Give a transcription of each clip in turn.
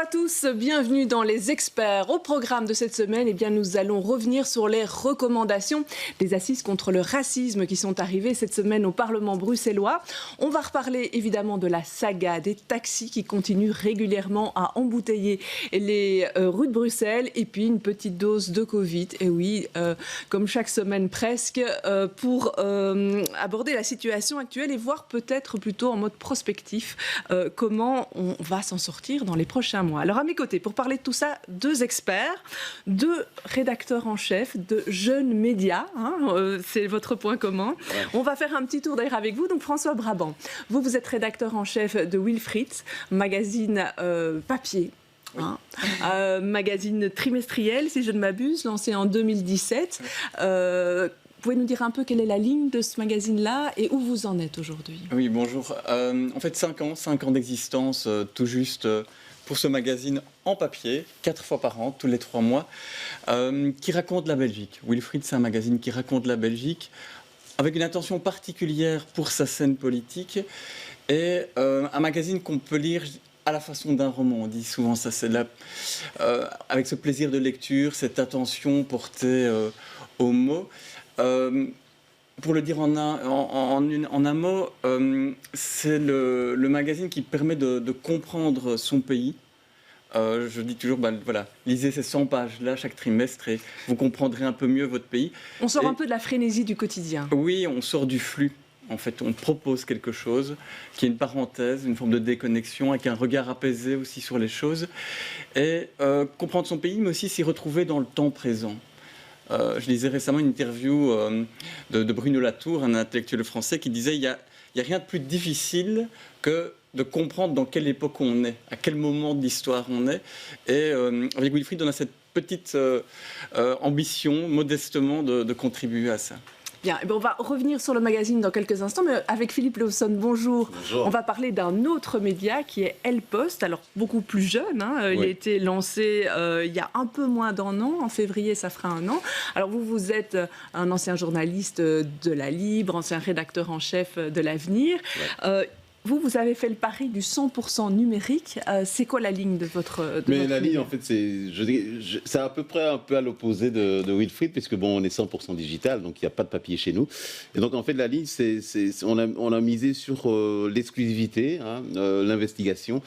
à tous, bienvenue dans Les Experts. Au programme de cette semaine, nous allons revenir sur les recommandations des assises contre le racisme qui sont arrivées cette semaine au Parlement bruxellois. On va reparler évidemment de la saga des taxis qui continuent régulièrement à embouteiller les rues de Bruxelles, et puis une petite dose de Covid, et oui, comme chaque semaine presque, pour aborder la situation actuelle et voir peut-être plutôt en mode prospectif comment on va s'en sortir dans les prochains mois. Alors à mes côtés, pour parler de tout ça, deux experts, deux rédacteurs en chef de jeunes médias, c'est votre point commun. Ouais. On va faire un petit tour d'air avec vous. Donc François Brabant, vous êtes rédacteur en chef de Wilfried, magazine papier. Magazine trimestriel, si je ne m'abuse, lancé en 2017. Pouvez nous dire un peu quelle est la ligne de ce magazine-là et où vous en êtes aujourd'hui? Oui, bonjour. En fait, 5 ans d'existence, tout juste, pour ce magazine en papier, 4 fois par an, tous les 3 mois, qui raconte la Belgique. Wilfried, c'est un magazine qui raconte la Belgique, avec une attention particulière pour sa scène politique, et un magazine qu'on peut lire à la façon d'un roman. On dit souvent ça, c'est avec ce plaisir de lecture, cette attention portée aux mots. Pour le dire en un mot, c'est le magazine qui permet de comprendre son pays. Je dis toujours, voilà, lisez ces 100 pages-là chaque trimestre et vous comprendrez un peu mieux votre pays. On sort un peu de la frénésie du quotidien. Oui, on sort du flux. En fait, on propose quelque chose qui est une parenthèse, une forme de déconnexion, avec un regard apaisé aussi sur les choses. Et comprendre son pays, mais aussi s'y retrouver dans le temps présent. Je lisais récemment une interview de Bruno Latour, un intellectuel français, qui disait il y a rien de plus difficile que de comprendre dans quelle époque on est, à quel moment de l'histoire on est. Et avec Wilfried, on a cette petite ambition, modestement, de contribuer à ça. Bien, on va revenir sur le magazine dans quelques instants, mais avec Philippe Lawson, bonjour. Bonjour. On va parler d'un autre média qui est Elle Post, alors beaucoup plus jeune. Oui. Il a été lancé il y a un peu moins d'un an, en février ça fera 1 an. Alors vous êtes un ancien journaliste de La Libre, ancien rédacteur en chef de L'Avenir. Ouais. Vous avez fait le pari du 100% numérique. C'est quoi la ligne de votre Mais la ligne, en fait, c'est à peu près un peu à l'opposé de Wilfried, puisque bon, on est 100% digital, donc il n'y a pas de papier chez nous. Et donc, en fait, la ligne, on a misé sur l'exclusivité, l'investigation,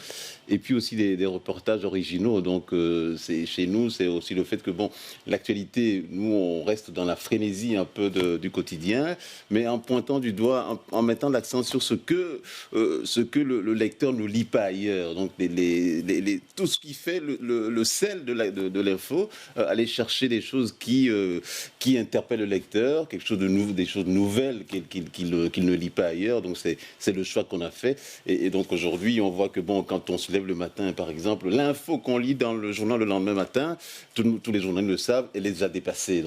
et puis aussi des reportages originaux. Donc, chez nous, c'est aussi le fait que, bon, l'actualité, nous, on reste dans la frénésie un peu du quotidien, mais en pointant du doigt, en mettant l'accent sur ce que le lecteur ne lit pas ailleurs. Donc, tout ce qui fait le sel de l'info, aller chercher des choses qui interpellent le lecteur, quelque chose de nouveau, des choses nouvelles qu'il ne lit pas ailleurs. Donc, c'est le choix qu'on a fait. Et donc, aujourd'hui, on voit que, bon, quand on se lève le matin, par exemple, l'info qu'on lit dans le journal le lendemain matin, tous les journalistes le savent, elle est déjà dépassée.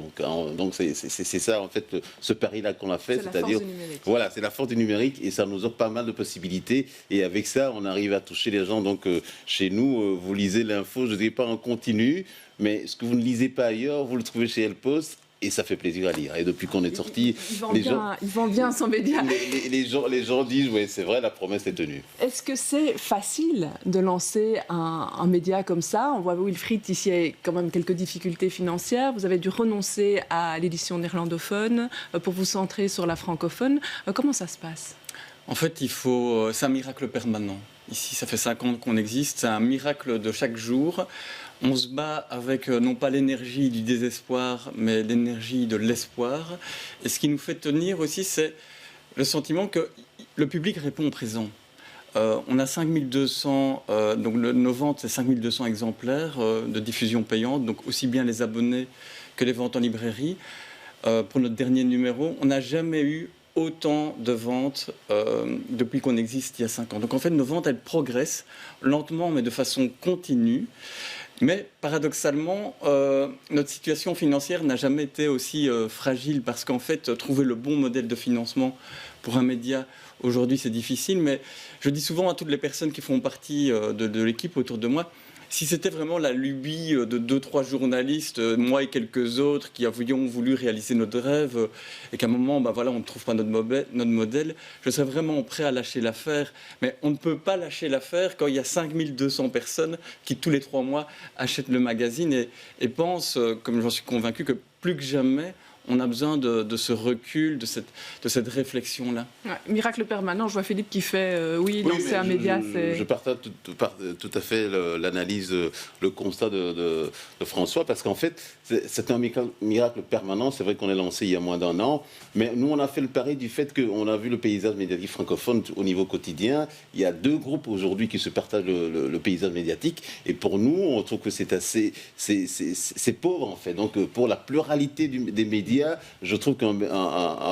Donc c'est ça, en fait, ce pari-là qu'on a fait. C'est-à-dire, voilà, c'est la force du numérique et ça nous offre pas mal de possibilités. Et avec ça, on arrive à toucher les gens. Donc, chez nous, vous lisez l'info, je ne dis pas en continu, mais ce que vous ne lisez pas ailleurs, vous le trouvez chez Elle Post. Et ça fait plaisir à lire. Et depuis qu'on est sorti, ils vendent bien son média. Les gens disent, oui, c'est vrai, la promesse est tenue. Est-ce que c'est facile de lancer un média comme ça? On voit Wilfried, ici, il y a quand même quelques difficultés financières. Vous avez dû renoncer à l'édition néerlandophone pour vous centrer sur la francophone. Comment ça se passe? En fait, c'est un miracle permanent. Ici, ça fait 5 ans qu'on existe. C'est un miracle de chaque jour. On se bat avec non pas l'énergie du désespoir, mais l'énergie de l'espoir. Et ce qui nous fait tenir aussi, c'est le sentiment que le public répond présent. On a 5200, donc nos ventes, c'est 5200 exemplaires de diffusion payante, donc aussi bien les abonnés que les ventes en librairie. Pour notre dernier numéro, on n'a jamais eu autant de ventes depuis qu'on existe il y a 5 ans. Donc en fait, nos ventes, elles progressent lentement, mais de façon continue. Mais paradoxalement, notre situation financière n'a jamais été aussi fragile parce qu'en fait, trouver le bon modèle de financement pour un média, aujourd'hui, c'est difficile. Mais je dis souvent à toutes les personnes qui font partie de l'équipe autour de moi, Si c'était vraiment la lubie de 2-3 journalistes, moi et quelques autres, qui avions voulu réaliser notre rêve, et qu'à un moment, on ne trouve pas notre modèle, je serais vraiment prêt à lâcher l'affaire. Mais on ne peut pas lâcher l'affaire quand il y a 5200 personnes qui, tous les 3 mois, achètent le magazine et pensent, comme j'en suis convaincu, que plus que jamais, on a besoin de ce recul, de cette réflexion-là. Ouais, miracle permanent, je vois Philippe qui fait lancer un média. Je partage tout à fait l'analyse, le constat de François, parce qu'en fait, c'est un miracle permanent. C'est vrai qu'on est lancé il y a moins d'1 an, mais nous, on a fait le pari du fait qu'on a vu le paysage médiatique francophone au niveau quotidien. Il y a 2 groupes aujourd'hui qui se partagent le paysage médiatique, et pour nous, on trouve que c'est assez c'est pauvre, en fait. Donc, pour la pluralité des médias, je trouve qu'un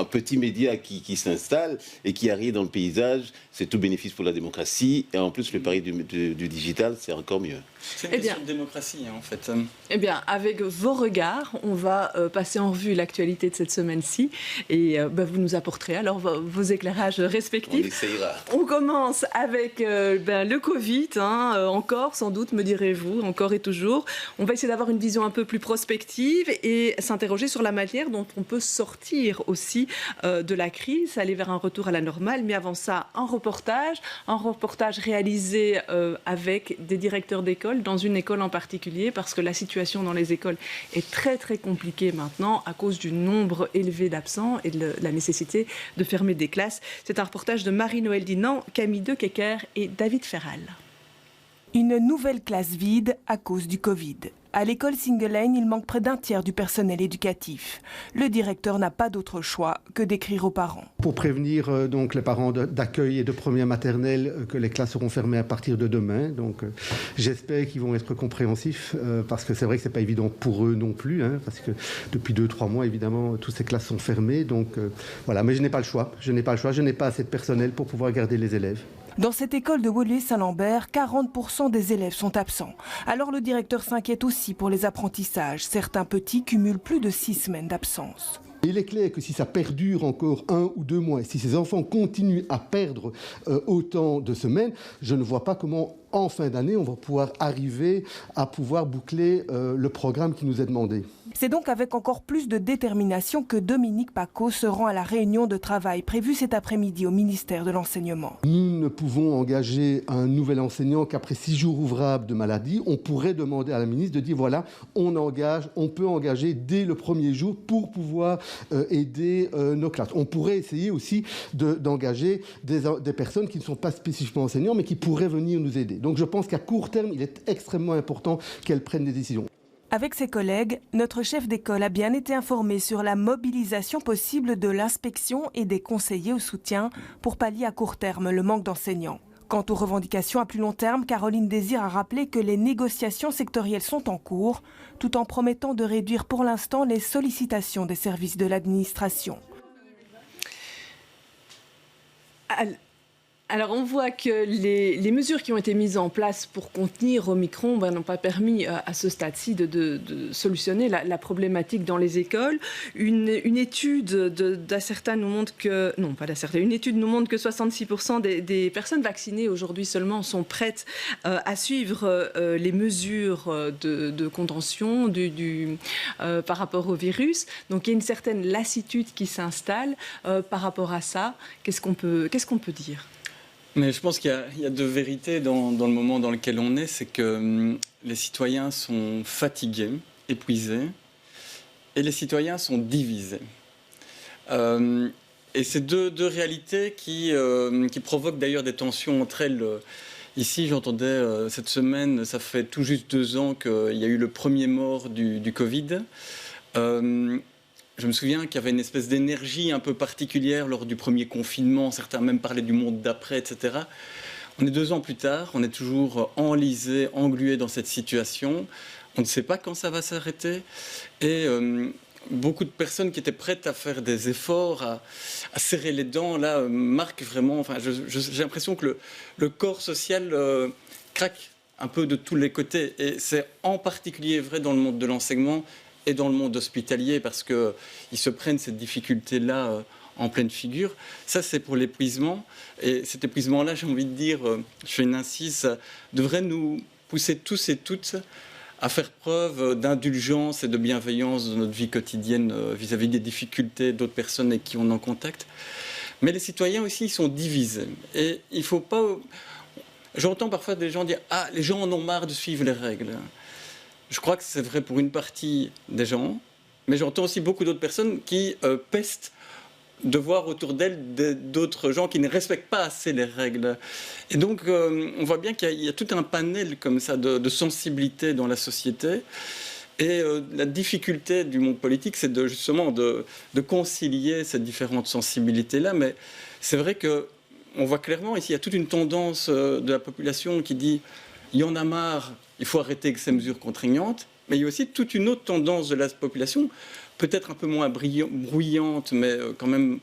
petit média qui s'installe et qui arrive dans le paysage, c'est tout bénéfice pour la démocratie. Et en plus, le pari du digital, c'est encore mieux. C'est une question de démocratie, en fait. Eh bien, avec vos regards, on va passer en revue l'actualité de cette semaine-ci. Et vous nous apporterez alors vos éclairages respectifs. On essayera. On commence avec le Covid, encore sans doute, me direz-vous, encore et toujours. On va essayer d'avoir une vision un peu plus prospective et s'interroger sur la manière dont on peut sortir aussi de la crise, aller vers un retour à la normale. Mais avant ça, un reportage réalisé avec des directeurs d'école, dans une école en particulier, parce que la situation dans les écoles est très très compliquée maintenant à cause du nombre élevé d'absents et de la nécessité de fermer des classes. C'est un reportage de Marie-Noëlle Dinan, Camille Dekecker et David Ferral. Une nouvelle classe vide à cause du Covid. À l'école Single Lane, il manque près d'un tiers du personnel éducatif. Le directeur n'a pas d'autre choix que d'écrire aux parents. Pour prévenir donc les parents d'accueil et de première maternelle que les classes seront fermées à partir de demain. Donc j'espère qu'ils vont être compréhensifs parce que c'est vrai que c'est pas évident pour eux non plus, parce que depuis 2-3 mois évidemment toutes ces classes sont fermées. Donc voilà, mais je n'ai pas le choix. Je n'ai pas assez de personnel pour pouvoir garder les élèves. Dans cette école de Woluwe-Saint-Lambert, 40% des élèves sont absents. Alors le directeur s'inquiète aussi pour les apprentissages. Certains petits cumulent plus de 6 semaines d'absence. Il est clair que si ça perdure encore 1 ou 2 mois, et si ces enfants continuent à perdre autant de semaines, je ne vois pas comment, en fin d'année, on va pouvoir arriver à pouvoir boucler le programme qui nous est demandé. C'est donc avec encore plus de détermination que Dominique Paco se rend à la réunion de travail prévue cet après-midi au ministère de l'Enseignement. Nous ne pouvons engager un nouvel enseignant qu'après 6 jours ouvrables de maladie. On pourrait demander à la ministre de dire voilà, on peut engager dès le premier jour pour pouvoir aider nos classes. On pourrait essayer aussi d'engager des personnes qui ne sont pas spécifiquement enseignants mais qui pourraient venir nous aider. Donc je pense qu'à court terme, il est extrêmement important qu'elles prennent des décisions. Avec ses collègues, notre chef d'école a bien été informé sur la mobilisation possible de l'inspection et des conseillers au soutien pour pallier à court terme le manque d'enseignants. Quant aux revendications à plus long terme, Caroline Désir a rappelé que les négociations sectorielles sont en cours, tout en promettant de réduire pour l'instant les sollicitations des services de l'administration. Alors on voit que les mesures qui ont été mises en place pour contenir Omicron n'ont pas permis à ce stade-ci de solutionner la problématique dans les écoles. Une étude d'Acerta nous montre que... Non, pas d'Acerta. Une étude nous montre que 66% des personnes vaccinées aujourd'hui seulement sont prêtes à suivre les mesures de contention par rapport au virus. Donc il y a une certaine lassitude qui s'installe par rapport à ça. Qu'est-ce qu'on peut dire ? Mais je pense qu'il y a 2 vérités dans le moment dans lequel on est, c'est que les citoyens sont fatigués, épuisés, et les citoyens sont divisés. Et c'est deux réalités qui provoquent d'ailleurs des tensions entre elles. Ici, j'entendais cette semaine, ça fait tout juste 2 ans qu'il y a eu le premier mort du Covid. Je me souviens qu'il y avait une espèce d'énergie un peu particulière lors du premier confinement. Certains même parlaient du monde d'après, etc. On est 2 ans plus tard, on est toujours enlisé, englué dans cette situation. On ne sait pas quand ça va s'arrêter. Et beaucoup de personnes qui étaient prêtes à faire des efforts, à serrer les dents, là, marquent vraiment... Enfin, j'ai l'impression que le corps social craque un peu de tous les côtés. Et c'est en particulier vrai dans le monde de l'enseignement et dans le monde hospitalier, parce qu'ils se prennent cette difficulté-là en pleine figure. Ça, c'est pour l'épuisement. Et cet épuisement-là, j'ai envie de dire, je fais une incise, ça devrait nous pousser tous et toutes à faire preuve d'indulgence et de bienveillance dans notre vie quotidienne vis-à-vis des difficultés d'autres personnes avec qui on est en contact. Mais les citoyens aussi, ils sont divisés. Et il ne faut pas... J'entends parfois des gens dire « Ah, les gens en ont marre de suivre les règles ». Je crois que c'est vrai pour une partie des gens, mais j'entends aussi beaucoup d'autres personnes qui pestent de voir autour d'elles d'autres gens qui ne respectent pas assez les règles. Et donc, on voit bien qu'il y a tout un panel comme ça de sensibilité dans la société. Et la difficulté du monde politique, c'est justement de concilier ces différentes sensibilités-là. Mais c'est vrai qu'on voit clairement ici, il y a toute une tendance de la population qui dit « il y en a marre, il faut arrêter avec ces mesures contraignantes ». Mais il y a aussi toute une autre tendance de la population, peut-être un peu moins bruyante, mais quand même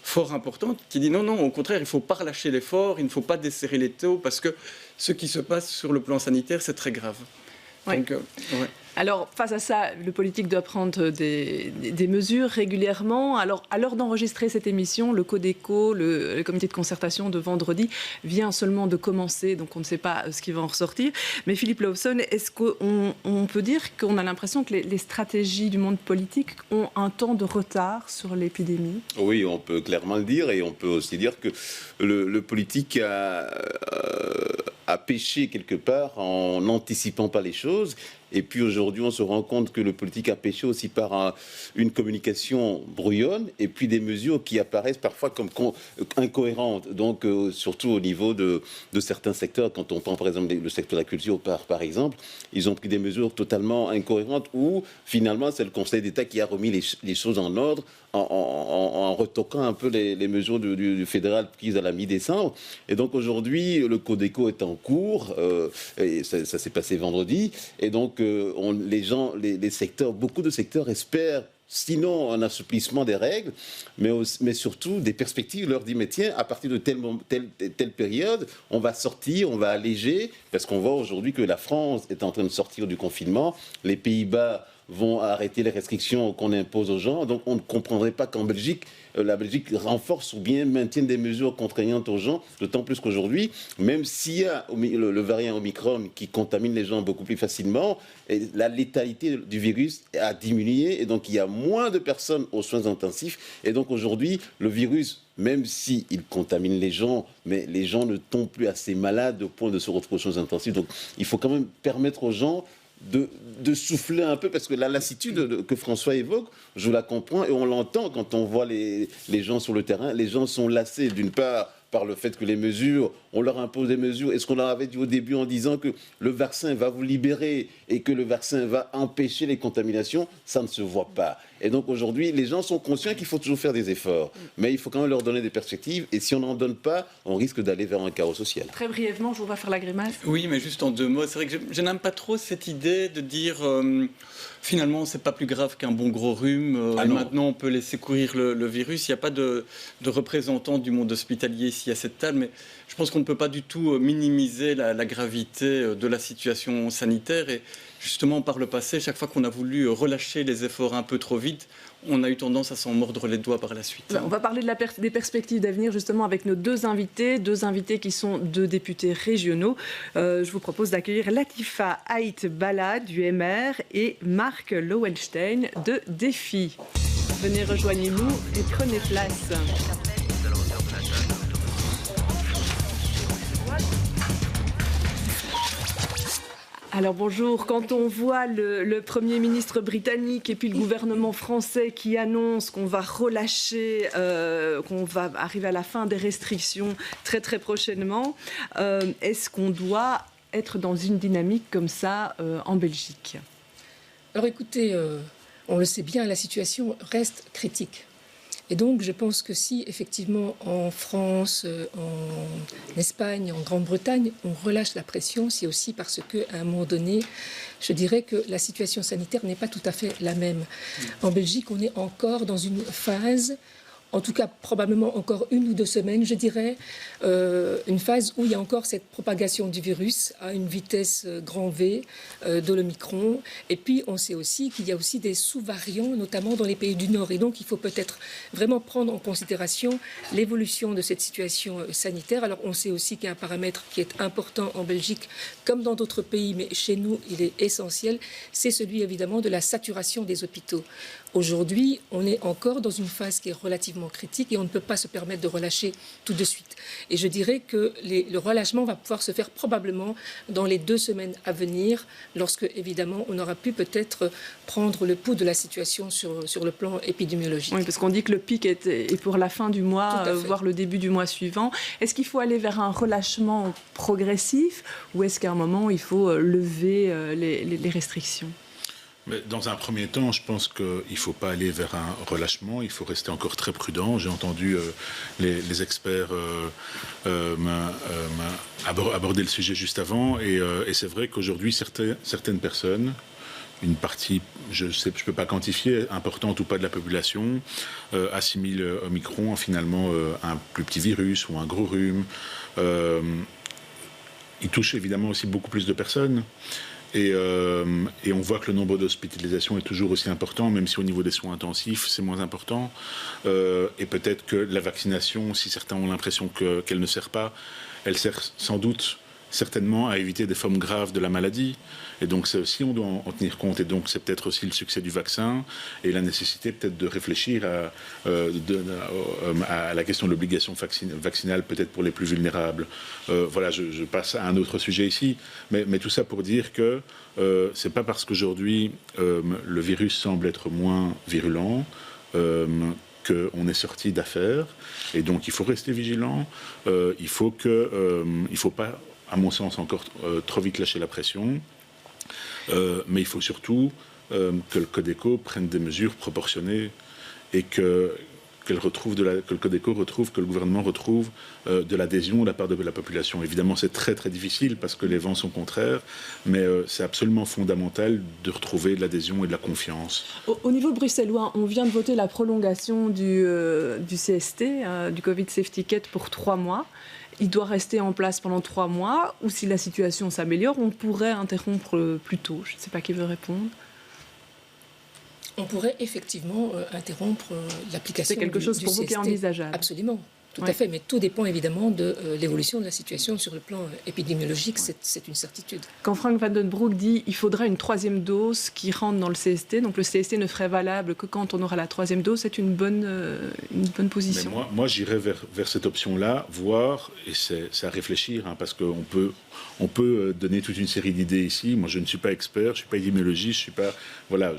fort importante, qui dit non, au contraire, il ne faut pas relâcher l'effort, il ne faut pas desserrer les taux, parce que ce qui se passe sur le plan sanitaire, c'est très grave. Ouais. Donc, ouais. Alors, face à ça, le politique doit prendre des mesures régulièrement. Alors, à l'heure d'enregistrer cette émission, le Codeco, le comité de concertation de vendredi, vient seulement de commencer, donc on ne sait pas ce qui va en ressortir. Mais Philippe Lawson, est-ce qu'on peut dire qu'on a l'impression que les stratégies du monde politique ont un temps de retard sur l'épidémie ? Oui, on peut clairement le dire, et on peut aussi dire que le politique a péché quelque part en n'anticipant pas les choses. Et puis aujourd'hui, on se rend compte que le politique a péché aussi par une communication brouillonne et puis des mesures qui apparaissent parfois comme incohérentes. Donc, surtout au niveau de certains secteurs, quand on prend par exemple le secteur de la culture, par exemple, ils ont pris des mesures totalement incohérentes où finalement c'est le Conseil d'État qui a remis les choses en ordre en retoquant un peu les mesures du fédéral prises à la mi-décembre. Et donc aujourd'hui, le Codeco est en cours, et ça s'est passé vendredi, et donc les secteurs, beaucoup de secteurs espèrent sinon un assouplissement des règles, mais surtout des perspectives. Leur dit, mais tiens, à partir de telle période, on va sortir, on va alléger, parce qu'on voit aujourd'hui que la France est en train de sortir du confinement, les Pays-Bas vont arrêter les restrictions qu'on impose aux gens. Donc on ne comprendrait pas qu'en Belgique, la Belgique renforce ou bien maintienne des mesures contraignantes aux gens, d'autant plus qu'aujourd'hui, même s'il y a le variant Omicron qui contamine les gens beaucoup plus facilement, et la létalité du virus a diminué, et donc il y a moins de personnes aux soins intensifs. Et donc aujourd'hui, le virus, même s'il contamine les gens, mais les gens ne tombent plus assez malades au point de se retrouver aux soins intensifs. Donc il faut quand même permettre aux gens de souffler un peu, parce que la lassitude que François évoque, je la comprends et on l'entend quand on voit les gens sur le terrain. Les gens sont lassés, d'une part, par le fait que les mesures, on leur impose des mesures. Et ce qu'on leur avait dit au début en disant que le vaccin va vous libérer et que le vaccin va empêcher les contaminations, ça ne se voit pas. Et donc aujourd'hui, les gens sont conscients qu'il faut toujours faire des efforts. Mais il faut quand même leur donner des perspectives. Et si on n'en donne pas, on risque d'aller vers un chaos social. Très brièvement, je vous vois faire la grimace. Oui, mais juste en 2 mots. C'est vrai que je n'aime pas trop cette idée de dire finalement, c'est pas plus grave qu'un bon gros rhume. Et maintenant, on peut laisser courir le virus. Il n'y a pas de représentants du monde hospitalier ici à cette table. Mais je pense qu'on ne peut pas du tout minimiser la gravité de la situation sanitaire. Et justement, par le passé, chaque fois qu'on a voulu relâcher les efforts un peu trop vite, on a eu tendance à s'en mordre les doigts par la suite. On va parler des perspectives d'avenir justement avec nos deux invités qui sont 2 députés régionaux. Je vous propose d'accueillir Latifa Haït Bala du MR et Marc Lowenstein de Défi. Venez, rejoignez-nous et prenez place. Alors bonjour, quand on voit le Premier ministre britannique et puis le gouvernement français qui annonce qu'on va relâcher, qu'on va arriver à la fin des restrictions très très prochainement, est-ce qu'on doit être dans une dynamique comme ça en Belgique ? Alors écoutez, on le sait bien, la situation reste critique. Et donc, je pense que si, effectivement, en France, en Espagne, en Grande-Bretagne, on relâche la pression, c'est aussi parce qu'à un moment donné, je dirais que la situation sanitaire n'est pas tout à fait la même. En Belgique, on est encore dans une phase en tout cas probablement encore 1 ou 2 semaines, je dirais, une phase où il y a encore cette propagation du virus à une vitesse grand V de l'Omicron. Et puis on sait aussi qu'il y a aussi des sous-variants, notamment dans les pays du Nord. Et donc il faut peut-être vraiment prendre en considération l'évolution de cette situation sanitaire. Alors on sait aussi qu'il y a un paramètre qui est important en Belgique, comme dans d'autres pays, mais chez nous il est essentiel, c'est celui évidemment de la saturation des hôpitaux. Aujourd'hui, on est encore dans une phase qui est relativement critique et on ne peut pas se permettre de relâcher tout de suite. Et je dirais que le relâchement va pouvoir se faire probablement dans les 2 semaines à venir, lorsque évidemment on aura pu peut-être prendre le pouls de la situation sur le plan épidémiologique. Oui, parce qu'on dit que le pic est pour la fin du mois, voire le début du mois suivant. Est-ce qu'il faut aller vers un relâchement progressif ou est-ce qu'à un moment il faut lever les restrictions ? Mais dans un premier temps, je pense qu'il ne faut pas aller vers un relâchement, il faut rester encore très prudent. J'ai entendu les experts aborder le sujet juste avant, et c'est vrai qu'aujourd'hui, certaines personnes, une partie, je ne peux pas quantifier, importante ou pas de la population, assimile Omicron finalement un plus petit virus ou un gros rhume. Il touche évidemment aussi beaucoup plus de personnes. Et on voit que le nombre d'hospitalisations est toujours aussi important, même si au niveau des soins intensifs, c'est moins important. Et peut-être que la vaccination, si certains ont l'impression qu'elle ne sert pas, elle sert sans doute certainement à éviter des formes graves de la maladie. Et donc ça aussi, on doit en tenir compte. Et donc c'est peut-être aussi le succès du vaccin et la nécessité peut-être de réfléchir à la question de l'obligation vaccinale, peut-être pour les plus vulnérables. Voilà, je passe à un autre sujet ici. Mais tout ça pour dire que c'est pas parce qu'aujourd'hui le virus semble être moins virulent qu'on est sorti d'affaire. Et donc il faut rester vigilant. Il faut pas, à mon sens, encore trop vite lâcher la pression. Mais il faut surtout que le Codeco prenne des mesures proportionnées et que le Codeco retrouve, que le gouvernement retrouve de l'adhésion de la part de la population. Évidemment, c'est très très difficile parce que les vents sont contraires, mais c'est absolument fondamental de retrouver de l'adhésion et de la confiance. Au niveau bruxellois, on vient de voter la prolongation du CST, du Covid Safety Kit, pour 3 mois. Il doit rester en place pendant 3 mois, ou si la situation s'améliore, on pourrait interrompre plus tôt. Je ne sais pas qui veut répondre. On pourrait effectivement interrompre l'application du CST. C'est quelque chose pour vous qui est envisageable. Absolument, tout à fait. Mais tout dépend évidemment de l'évolution de la situation sur le plan épidémiologique, c'est une certitude. Quand Frank van den Broek dit qu'il faudra une 3e dose qui rentre dans le CST, donc le CST ne serait valable que quand on aura la 3e dose, c'est une bonne position. Mais moi j'irais vers cette option-là, voir, et c'est à réfléchir, parce qu'on peut donner toute une série d'idées ici. Moi je ne suis pas expert, je ne suis pas épidémiologiste, je suis pas... Voilà,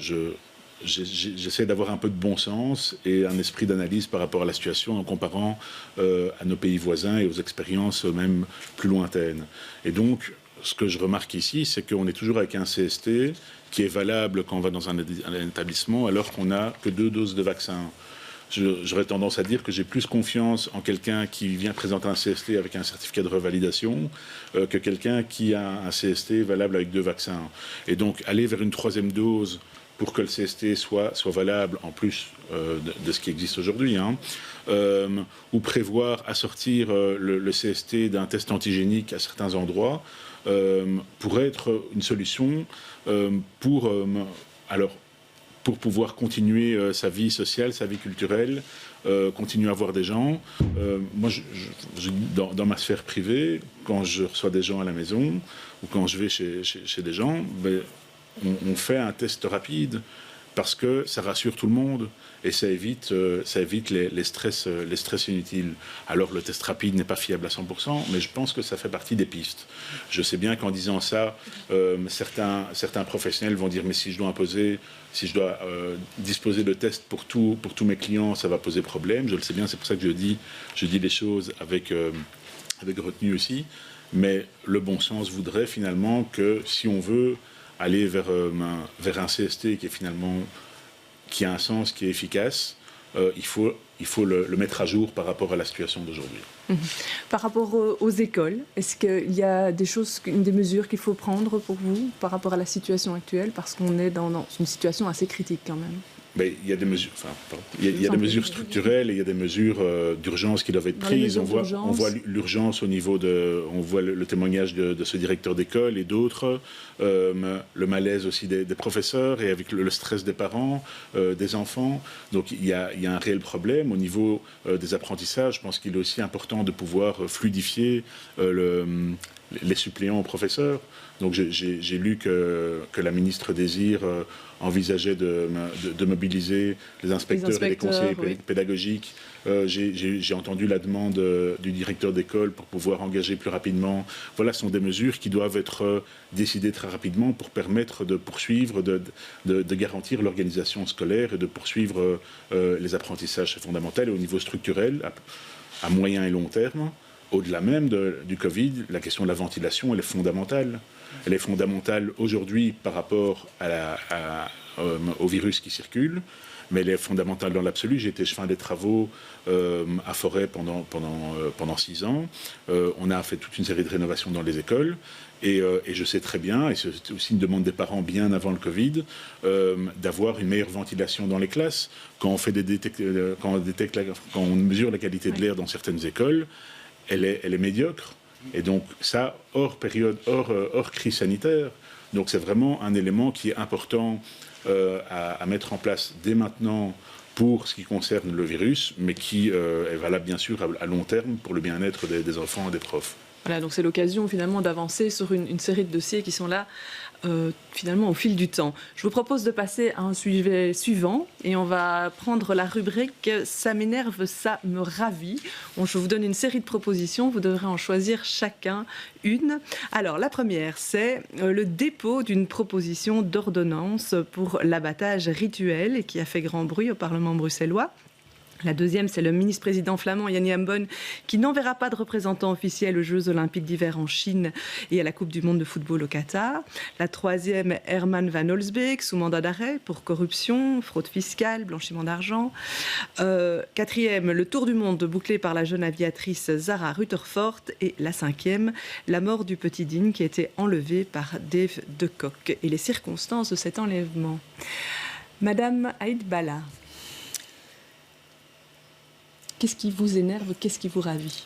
j'essaie d'avoir un peu de bon sens et un esprit d'analyse par rapport à la situation en comparant à nos pays voisins et aux expériences même plus lointaines. Et donc, ce que je remarque ici, c'est qu'on est toujours avec un CST qui est valable quand on va dans un établissement alors qu'on n'a que 2 doses de vaccin. J'aurais tendance à dire que j'ai plus confiance en quelqu'un qui vient présenter un CST avec un certificat de revalidation que quelqu'un qui a un CST valable avec 2 vaccins. Et donc, aller vers une 3e dose pour que le CST soit valable en plus de ce qui existe aujourd'hui, ou prévoir assortir le CST d'un test antigénique à certains endroits, pourrait être une solution pour pouvoir continuer sa vie sociale, sa vie culturelle, continuer à voir des gens. Moi, dans ma sphère privée, quand je reçois des gens à la maison ou quand je vais chez des gens, on fait un test rapide parce que ça rassure tout le monde et ça évite les stress inutiles. Alors le test rapide n'est pas fiable à 100%, mais je pense que ça fait partie des pistes. Je sais bien qu'en disant ça, certains professionnels vont dire mais si je dois disposer de tests pour tous mes clients, ça va poser problème. Je le sais bien, c'est pour ça que je dis les choses avec retenue aussi. Mais le bon sens voudrait finalement que si on veut aller vers un CST qui a un sens, qui est efficace, il faut le mettre à jour par rapport à la situation d'aujourd'hui. Par rapport aux écoles, est-ce qu'il y a des mesures qu'il faut prendre pour vous par rapport à la situation actuelle, parce qu'on est dans une situation assez critique quand même? Mais il y a des mesures, il y a des mesures structurelles et il y a des mesures d'urgence qui doivent être prises. On voit l'urgence au niveau on voit le témoignage de ce directeur d'école et d'autres, le malaise aussi des professeurs et avec le stress des parents, des enfants. Donc il y a un réel problème au niveau des apprentissages. Je pense qu'il est aussi important de pouvoir fluidifier les suppléants aux professeurs. Donc j'ai lu que la ministre Désir envisageait de mobiliser les inspecteurs et les conseillers pédagogiques. J'ai entendu la demande du directeur d'école pour pouvoir engager plus rapidement. Voilà, ce sont des mesures qui doivent être décidées très rapidement pour permettre de poursuivre, de garantir l'organisation scolaire et de poursuivre les apprentissages fondamentaux et au niveau structurel, à moyen et long terme. Au-delà même du Covid, la question de la ventilation, elle est fondamentale. Elle est fondamentale aujourd'hui par rapport au virus qui circule, mais elle est fondamentale dans l'absolu. J'ai été chef des travaux à Forêt pendant 6 ans. On a fait toute une série de rénovations dans les écoles. Et je sais très bien, et c'est aussi une demande des parents bien avant le Covid, d'avoir une meilleure ventilation dans les classes. Quand on mesure la qualité de l'air dans certaines écoles, elle est médiocre. Et donc ça, hors crise sanitaire. Donc c'est vraiment un élément qui est important à mettre en place dès maintenant pour ce qui concerne le virus, mais qui est valable bien sûr à long terme pour le bien-être des enfants et des profs. Voilà, donc c'est l'occasion finalement d'avancer sur une série de dossiers qui sont là finalement au fil du temps. Je vous propose de passer à un sujet suivant et on va prendre la rubrique « Ça m'énerve, ça me ravit ». Je vous donne une série de propositions, vous devrez en choisir chacun une. Alors la première, c'est le dépôt d'une proposition d'ordonnance pour l'abattage rituel qui a fait grand bruit au Parlement bruxellois. La deuxième, c'est le ministre-président flamand Yanni Ambon qui n'enverra pas de représentant officiel aux Jeux Olympiques d'hiver en Chine et à la Coupe du Monde de football au Qatar. La troisième, Herman Van Holsbeek, sous mandat d'arrêt pour corruption, fraude fiscale, blanchiment d'argent. Quatrième, le tour du monde bouclé par la jeune aviatrice Zara Rutherford. Et la cinquième, la mort du petit Dean qui a été enlevé par Dave de Kock et les circonstances de cet enlèvement. Madame Aïd Bala. Qu'est-ce qui vous énerve? Qu'est-ce qui vous ravit?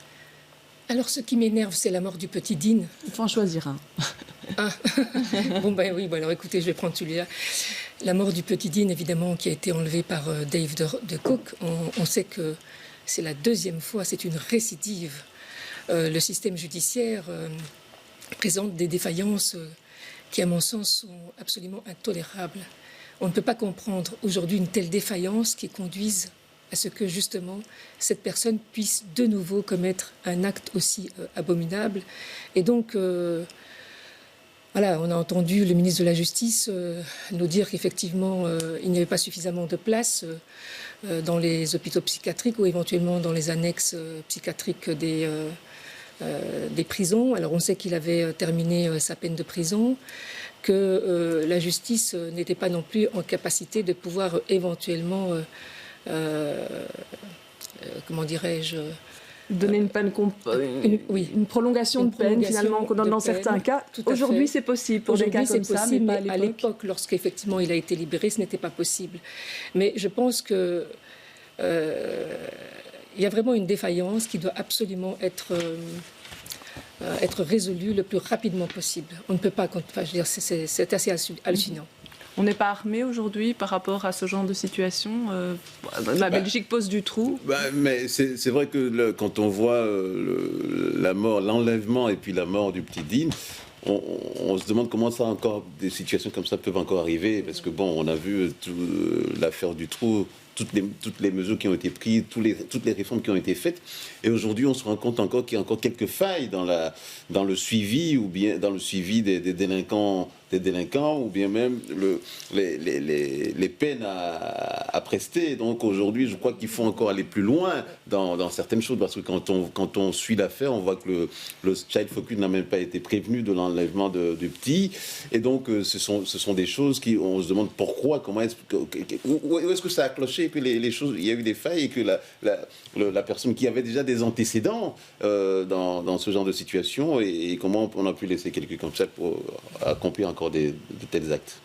Alors, ce qui m'énerve, c'est la mort du petit Dean. Il faut en choisir un. Ah. Alors écoutez, je vais prendre celui-là. La mort du petit Dean, évidemment, qui a été enlevé par Dave de Kock. On sait que c'est la deuxième fois, c'est une récidive. Le système judiciaire présente des défaillances qui, à mon sens, sont absolument intolérables. On ne peut pas comprendre aujourd'hui une telle défaillance qui conduise à ce que justement cette personne puisse de nouveau commettre un acte aussi abominable. Et donc, voilà, on a entendu le ministre de la Justice nous dire qu'effectivement, il n'y avait pas suffisamment de place dans les hôpitaux psychiatriques ou éventuellement dans les annexes psychiatriques des prisons. Alors, on sait qu'il avait terminé sa peine de prison, que la justice n'était pas non plus en capacité de pouvoir éventuellement comment dirais-je, donner une peine une prolongation de peine finalement dans certains cas. Aujourd'hui c'est possible pour des cas comme ça, mais pas à l'époque, lorsqu'effectivement il a été libéré, ce n'était pas possible. Mais je pense que il y a vraiment une défaillance qui doit absolument être résolue le plus rapidement possible. On ne peut pas, je veux dire, c'est assez hallucinant. On n'est pas armé aujourd'hui par rapport à ce genre de situation. La Belgique pose du trou. Mais c'est vrai que quand on voit la mort, l'enlèvement et puis la mort du petit Dean, on se demande comment ça encore des situations comme ça peuvent encore arriver, parce que bon, on a vu l'affaire du trou, toutes les mesures qui ont été prises, toutes les réformes qui ont été faites, et aujourd'hui on se rend compte encore qu'il y a encore quelques failles dans le suivi, ou bien dans le suivi des délinquants, ou bien même les peines à prester. Donc aujourd'hui, je crois qu'il faut encore aller plus loin dans certaines choses, parce que quand on suit l'affaire, on voit que le Child Focus n'a même pas été prévenu de l'enlèvement du petit, et donc ce sont des choses on se demande pourquoi, où est-ce que ça a cloché, et que les choses, il y a eu des failles, et que la personne qui avait déjà des antécédents dans ce genre de situation, et comment on a pu laisser quelqu'un comme ça pour accomplir encore de tels actes.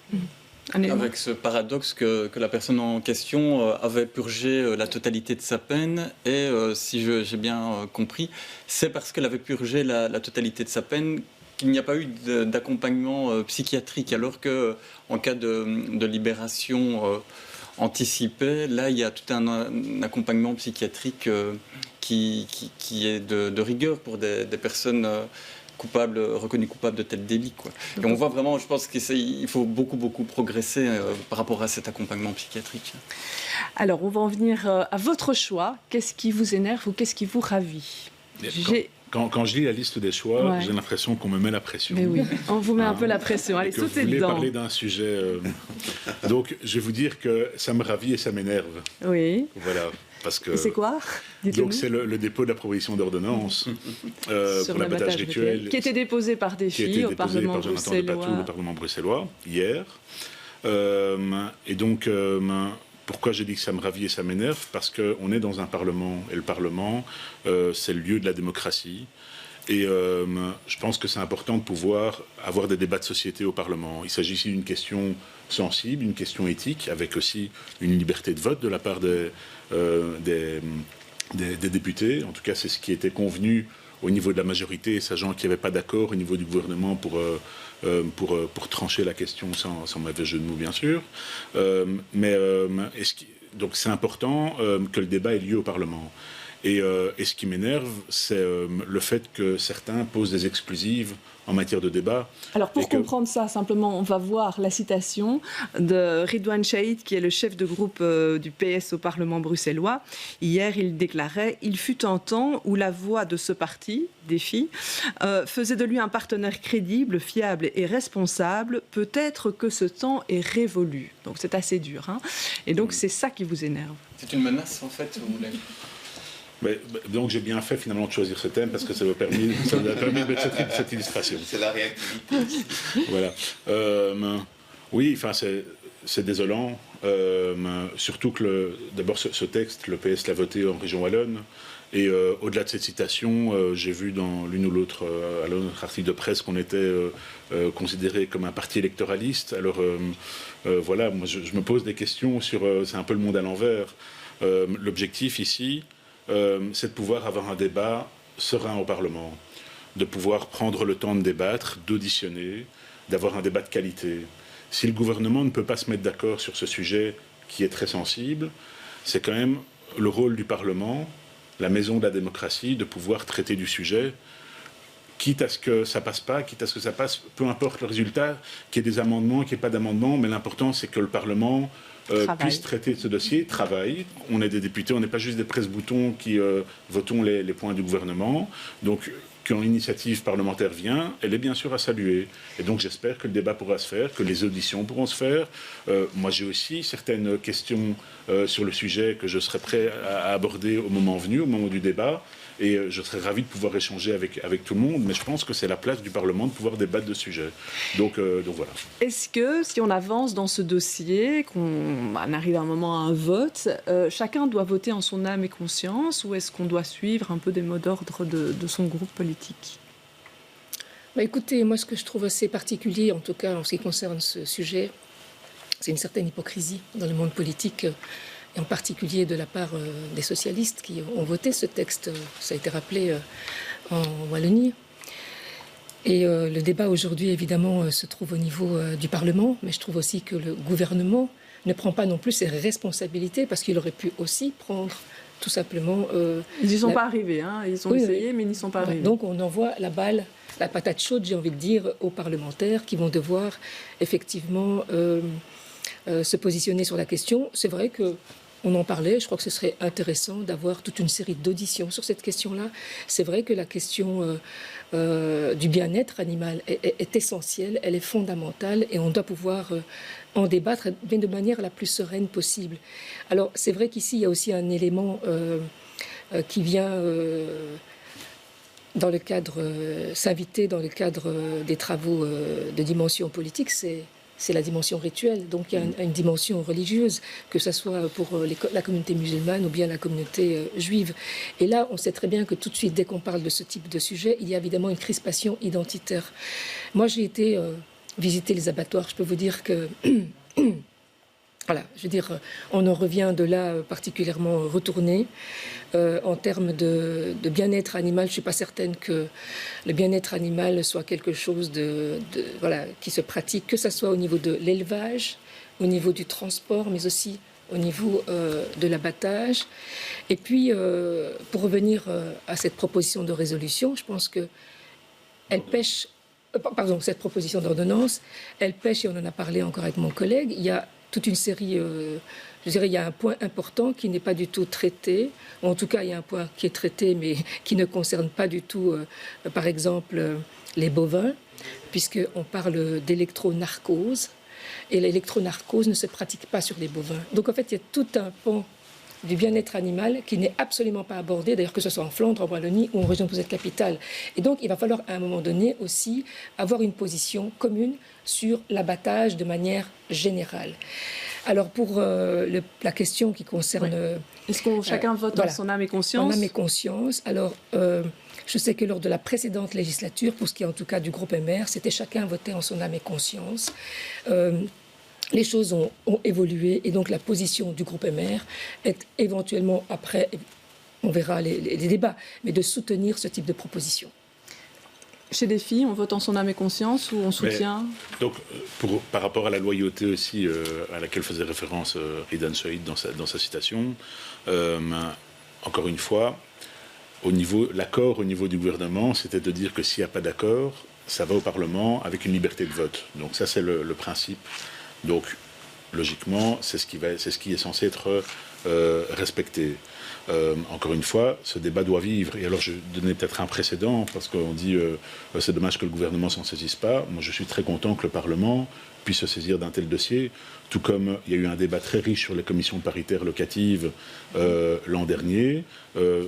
Avec ce paradoxe que la personne en question avait purgé la totalité de sa peine et, si j'ai bien compris, c'est parce qu'elle avait purgé la totalité de sa peine qu'il n'y a pas eu d'accompagnement psychiatrique, alors qu'en cas de libération anticipée, là, il y a tout un accompagnement psychiatrique qui est de rigueur pour des personnes reconnues coupables de tels délits, quoi. Et on voit vraiment, je pense qu'il faut beaucoup progresser par rapport à cet accompagnement psychiatrique. Alors, on va en venir à votre choix. Qu'est-ce qui vous énerve ou qu'est-ce qui vous ravit? Quand je lis la liste des choix, j'ai l'impression qu'on me met la pression. Mais oui, on vous met un peu la pression. Allez, sautez dedans. Vous voulez parler d'un sujet. Donc, je vais vous dire que ça me ravit et ça m'énerve. Oui. Voilà. Parce que, et c'est quoi? Donc, c'est le dépôt de la proposition d'ordonnance pour l'abattage rituel. Qui était déposé par des filles au Parlement bruxellois. Le Parlement bruxellois, hier. Et donc, pourquoi j'ai dit que ça me ravit et ça m'énerve? Parce qu'on est dans un Parlement, et le Parlement, c'est le lieu de la démocratie. Et je pense que c'est important de pouvoir avoir des débats de société au Parlement. Il s'agit ici d'une question sensible, une question éthique, avec aussi une liberté de vote de la part des députés. En tout cas, c'est ce qui était convenu au niveau de la majorité, sachant qu'il n'y avait pas d'accord au niveau du gouvernement pour trancher la question sans mauvais jeu de mots, bien sûr. Donc c'est important que le débat ait lieu au Parlement. Et ce qui m'énerve, c'est le fait que certains posent des exclusives en matière de débat. Alors pour comprendre ça, simplement, on va voir la citation de Ridwan Chahid, qui est le chef de groupe du PS au Parlement bruxellois. Hier, il déclarait « Il fut un temps où la voix de ce parti, des filles, faisait de lui un partenaire crédible, fiable et responsable. Peut-être que ce temps est révolu. » Donc c'est assez dur, hein. Et donc c'est ça qui vous énerve. C'est une menace, en fait, vous voulez? Donc j'ai bien fait finalement de choisir ce thème parce que ça m'a permis de mettre cette illustration. C'est la réactivité. Voilà. Oui, enfin c'est désolant. Surtout que d'abord ce texte, le PS l'a voté en région wallonne. Et au-delà de cette citation, j'ai vu dans l'une ou l'autre article de presse qu'on était considéré comme un parti électoraliste. Alors voilà, moi je me pose des questions sur... c'est un peu le monde à l'envers. L'objectif ici, c'est de pouvoir avoir un débat serein au Parlement, de pouvoir prendre le temps de débattre, d'auditionner, d'avoir un débat de qualité. Si le gouvernement ne peut pas se mettre d'accord sur ce sujet qui est très sensible, c'est quand même le rôle du Parlement, la maison de la démocratie, de pouvoir traiter du sujet, quitte à ce que ça passe pas, quitte à ce que ça passe, peu importe le résultat, qu'il y ait des amendements, qu'il n'y ait pas d'amendements, mais l'important c'est que le Parlement puisse traiter de ce dossier, travaille. On est des députés, on n'est pas juste des presse-boutons qui votons les points du gouvernement. Donc, quand l'initiative parlementaire vient, elle est bien sûr à saluer. Et donc, j'espère que le débat pourra se faire, que les auditions pourront se faire. Moi, j'ai aussi certaines questions sur le sujet que je serai prêt à aborder au moment venu, au moment du débat. Et je serais ravi de pouvoir échanger avec tout le monde, mais je pense que c'est la place du Parlement de pouvoir débattre de ce sujet. Donc voilà. Est-ce que, si on avance dans ce dossier, qu'on arrive à un moment à un vote, chacun doit voter en son âme et conscience, ou est-ce qu'on doit suivre un peu des mots d'ordre de son groupe politique? Écoutez, moi ce que je trouve assez particulier, en tout cas en ce qui concerne ce sujet, c'est une certaine hypocrisie dans le monde politique, et en particulier de la part des socialistes qui ont voté ce texte, ça a été rappelé, en Wallonie. Et le débat aujourd'hui, évidemment, se trouve au niveau du Parlement, mais je trouve aussi que le gouvernement ne prend pas non plus ses responsabilités, parce qu'il aurait pu aussi prendre tout simplement... ils n'y sont pas arrivés, hein. Ils ont essayé, mais ils n'y sont pas arrivés. Donc on envoie la balle, la patate chaude, j'ai envie de dire, aux parlementaires qui vont devoir effectivement se positionner sur la question. C'est vrai que on en parlait, je crois que ce serait intéressant d'avoir toute une série d'auditions sur cette question-là. C'est vrai que la question du bien-être animal est essentielle, elle est fondamentale et on doit pouvoir en débattre de manière la plus sereine possible. Alors c'est vrai qu'ici il y a aussi un élément qui vient dans le cadre, s'inviter dans le cadre des travaux de dimension politique, c'est la dimension rituelle. Donc il y a une dimension religieuse, que ce soit pour la communauté musulmane ou bien la communauté juive. Et là, on sait très bien que tout de suite, dès qu'on parle de ce type de sujet, il y a évidemment une crispation identitaire. Moi, j'ai été visiter les abattoirs. Je peux vous dire que Voilà, je veux dire, on en revient de là particulièrement retourné. En termes de bien-être animal, je ne suis pas certaine que le bien-être animal soit quelque chose voilà, qui se pratique, que ce soit au niveau de l'élevage, au niveau du transport, mais aussi au niveau de l'abattage. Et puis, pour revenir à cette proposition de résolution, je pense qu'elle pêche, cette proposition d'ordonnance, elle pêche, et on en a parlé encore avec mon collègue, il y a toute une série, je dirais, il y a un point important qui n'est pas du tout traité, ou en tout cas il y a un point qui est traité mais qui ne concerne pas du tout, par exemple, les bovins, puisqu'on parle d'électronarcose, et l'électronarcose ne se pratique pas sur les bovins. Donc en fait il y a tout un pan du bien-être animal qui n'est absolument pas abordé, d'ailleurs que ce soit en Flandre, en Wallonie ou en région Bruxelles-Capitale. Et donc il va falloir à un moment donné aussi avoir une position commune sur l'abattage de manière générale. Alors pour la question qui concerne... Oui. Est-ce que chacun vote voilà, en son âme et conscience? En âme et conscience. Alors je sais que lors de la précédente législature, pour ce qui est en tout cas du groupe MR, c'était chacun votait en son âme et conscience. Les choses ont évolué et donc la position du groupe MR est éventuellement, après, on verra les débats, mais de soutenir ce type de proposition. Chez les filles, on vote en son âme et conscience ou on soutient? Donc, par rapport à la loyauté aussi à laquelle faisait référence Aidan Saïd dans sa citation, encore une fois, l'accord au niveau du gouvernement, c'était de dire que s'il n'y a pas d'accord, ça va au Parlement avec une liberté de vote. Donc ça, c'est le principe. Donc, logiquement, c'est ce qui est censé être respecté. Encore une fois, ce débat doit vivre. Et alors, je donnais peut-être un précédent, parce qu'on dit c'est dommage que le gouvernement s'en saisisse pas. Moi, je suis très content que le Parlement puisse se saisir d'un tel dossier, tout comme il y a eu un débat très riche sur les commissions paritaires locatives l'an dernier.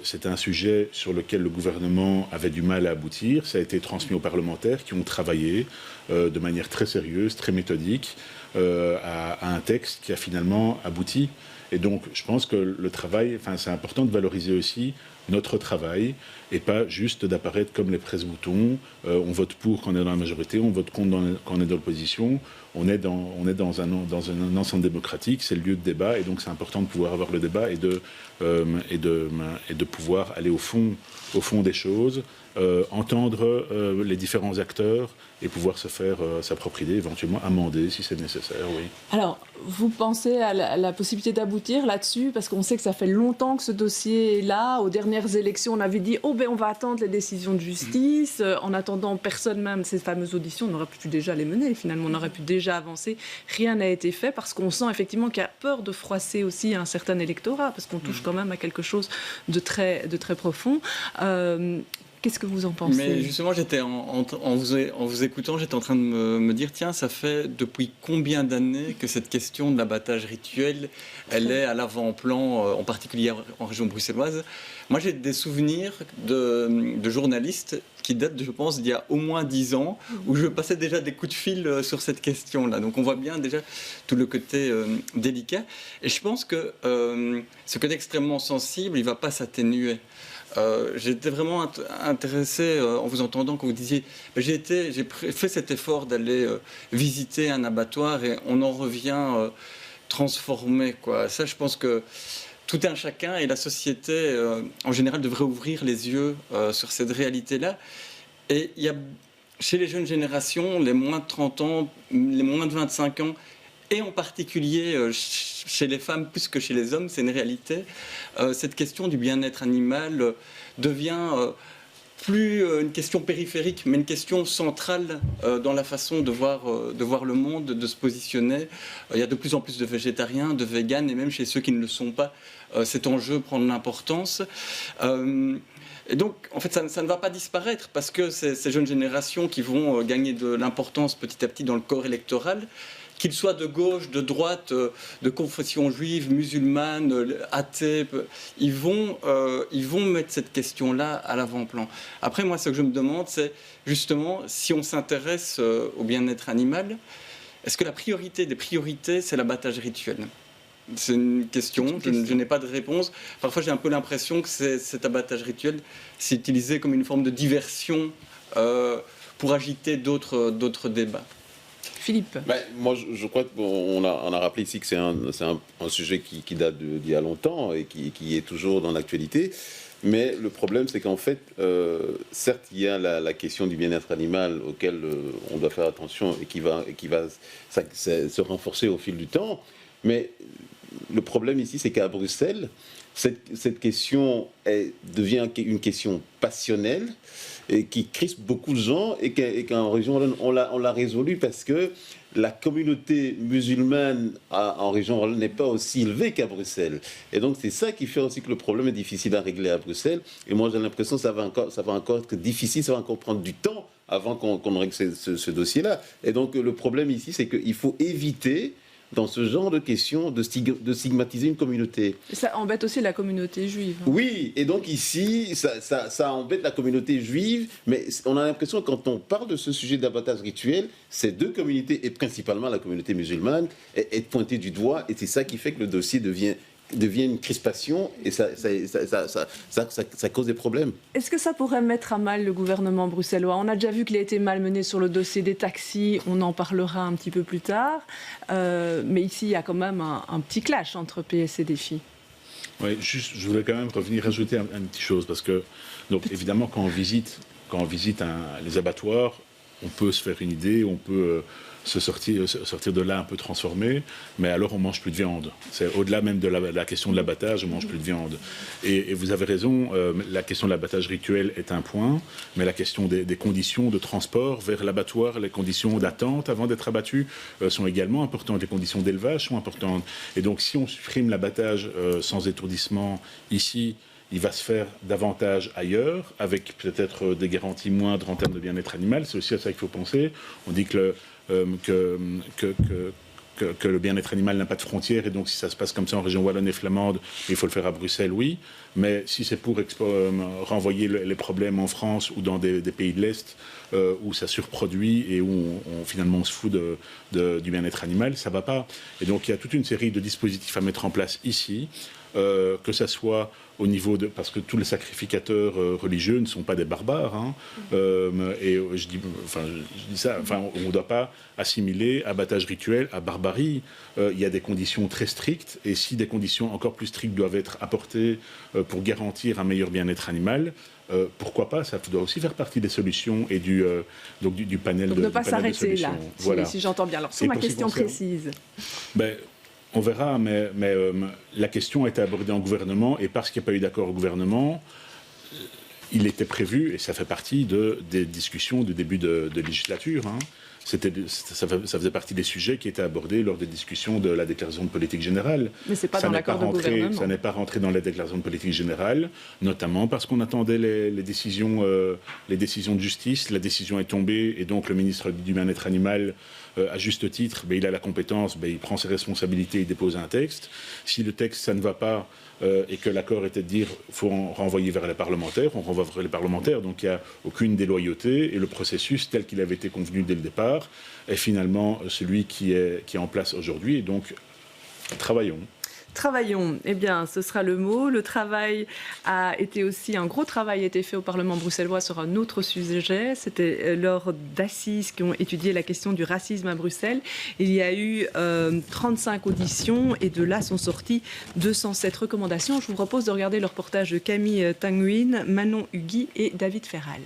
C'est un sujet sur lequel le gouvernement avait du mal à aboutir. Ça a été transmis aux parlementaires qui ont travaillé de manière très sérieuse, très méthodique, à un texte qui a finalement abouti. Et donc, je pense que le travail, c'est important de valoriser aussi notre travail et pas juste d'apparaître comme les presse-boutons. On vote pour quand on est dans la majorité, on vote contre quand on est dans l'opposition. On est dans un ensemble démocratique, c'est le lieu de débat et donc c'est important de pouvoir avoir le débat et de pouvoir aller au fond des choses, entendre les différents acteurs et pouvoir se faire sa propre idée, éventuellement amender si c'est nécessaire, oui. Alors, vous pensez à la possibilité d'aboutir là-dessus? Parce qu'on sait que ça fait longtemps que ce dossier est là. Aux dernières élections, on avait dit « Oh, ben on va attendre les décisions de justice ». En attendant, personne, même ces fameuses auditions, on aurait pu déjà les mener. Finalement, on aurait pu déjà avancer. Rien n'a été fait parce qu'on sent effectivement qu'il y a peur de froisser aussi un certain électorat, parce qu'on touche quand même à quelque chose de très profond. Qu'est-ce que vous en pensez? Mais justement, j'étais en vous écoutant, j'étais en train de me dire, tiens, ça fait depuis combien d'années que cette question de l'abattage rituel, elle est à l'avant-plan, en particulier en région bruxelloise. Moi, j'ai des souvenirs de journalistes qui datent, je pense, d'il y a au moins 10 ans, où je passais déjà des coups de fil sur cette question-là. Donc on voit bien déjà tout le côté délicat. Et je pense que ce côté extrêmement sensible, il ne va pas s'atténuer. J'étais vraiment intéressé en vous entendant quand vous disiez j'ai fait cet effort d'aller visiter un abattoir et on en revient transformé, quoi. Ça, je pense que tout un chacun et la société en général devrait ouvrir les yeux sur cette réalité-là. Et il y a chez les jeunes générations, les moins de 30 ans, les moins de 25 ans, et en particulier chez les femmes plus que chez les hommes, c'est une réalité. Cette question du bien-être animal devient plus une question périphérique, mais une question centrale dans la façon de voir le monde, de se positionner. Il y a de plus en plus de végétariens, de véganes, et même chez ceux qui ne le sont pas, cet enjeu prend de l'importance. Et donc, en fait, ça ne va pas disparaître parce que ces jeunes générations qui vont gagner de l'importance petit à petit dans le corps électoral, qu'ils soient de gauche, de droite, de confession juive, musulmane, athée, ils vont mettre cette question-là à l'avant-plan. Après, moi, ce que je me demande, c'est justement, si on s'intéresse au bien-être animal, est-ce que la priorité des priorités, c'est l'abattage rituel ? C'est une question, je n'ai pas de réponse. Parfois, j'ai un peu l'impression que cet abattage rituel, c'est utilisé comme une forme de diversion pour agiter d'autres débats. Philippe. Moi, je crois qu'on a rappelé ici que c'est un sujet qui date d'il y a longtemps et qui est toujours dans l'actualité. Mais le problème, c'est qu'en fait, certes, il y a la question du bien-être animal auquel on doit faire attention et qui va se renforcer au fil du temps. Mais le problème ici, c'est qu'à Bruxelles, cette question devient une question passionnelle et qui crispe beaucoup de gens et qu'en région wallonne, on l'a résolu parce que la communauté musulmane en région wallonne n'est pas aussi élevée qu'à Bruxelles. Et donc c'est ça qui fait aussi que le problème est difficile à régler à Bruxelles. Et moi j'ai l'impression que ça va encore être difficile, ça va encore prendre du temps avant qu'on règle ce dossier-là. Et donc le problème ici, c'est qu'il faut éviter dans ce genre de questions de stigmatiser une communauté. Ça embête aussi la communauté juive. Oui, et donc ici, ça embête la communauté juive, mais on a l'impression que quand on parle de ce sujet d'abattage rituel, ces deux communautés, et principalement la communauté musulmane, est pointée du doigt, et c'est ça qui fait que le dossier devient une crispation et ça cause des problèmes. Est-ce que ça pourrait mettre à mal le gouvernement bruxellois? On a déjà vu qu'il a été malmené sur le dossier des taxis, on en parlera un petit peu plus tard. Mais ici, il y a quand même un petit clash entre PS et Défi. Oui, juste, je voulais quand même rajouter une petite chose, parce que, donc, évidemment, quand on visite les abattoirs, on peut se faire une idée, on peut sortir de là un peu transformé, mais alors on mange plus de viande. C'est au-delà même de la question de l'abattage, on mange plus de viande. Et vous avez raison, la question de l'abattage rituel est un point, mais la question des conditions de transport vers l'abattoir, les conditions d'attente avant d'être abattu sont également importantes, les conditions d'élevage sont importantes. Et donc si on supprime l'abattage sans étourdissement ici, il va se faire davantage ailleurs, avec peut-être des garanties moindres en termes de bien-être animal. C'est aussi à ça qu'il faut penser. On dit que le bien-être animal n'a pas de frontières, et donc si ça se passe comme ça en région wallonne et flamande, il faut le faire à Bruxelles, oui. Mais si c'est pour renvoyer les problèmes en France ou dans des pays de l'Est, où ça surproduit et où finalement on se fout du bien-être animal, ça ne va pas. Et donc il y a toute une série de dispositifs à mettre en place ici, que ça soit au niveau parce que tous les sacrificateurs religieux ne sont pas des barbares, hein. Et je dis ça, on ne doit pas assimiler abattage rituel à barbarie. Il y a des conditions très strictes, et si des conditions encore plus strictes doivent être apportées pour garantir un meilleur bien-être animal, pourquoi pas? Ça doit aussi faire partie des solutions et du panel de solutions. Donc ne pas s'arrêter là, voilà. si j'entends bien. Alors, sur ma question précise. On verra, mais la question a été abordée en gouvernement, et parce qu'il n'y a pas eu d'accord au gouvernement, il était prévu, et ça fait partie des discussions du début de législature, hein. Ça faisait partie des sujets qui étaient abordés lors des discussions de la déclaration de politique générale. Mais c'est pas dans l'accord de gouvernement. Ça n'est pas rentré dans la déclaration de politique générale, notamment parce qu'on attendait les décisions de justice. La décision est tombée, et donc le ministre du bien-être animal, à juste titre, il a la compétence, il prend ses responsabilités, il dépose un texte. Si le texte, ça ne va pas, et que l'accord était de dire qu'il faut renvoyer vers les parlementaires, on renvoie vers les parlementaires, donc il n'y a aucune déloyauté, et le processus tel qu'il avait été convenu dès le départ est finalement celui qui est en place aujourd'hui, et donc travaillons. Travaillons, eh bien, ce sera le mot. Le travail a été aussi, un gros travail a été fait au Parlement bruxellois sur un autre sujet. C'était lors d'assises qui ont étudié la question du racisme à Bruxelles. Il y a eu 35 auditions, et de là sont sorties 207 recommandations. Je vous propose de regarder le reportage de Camille Tanguin, Manon Hugui et David Ferral.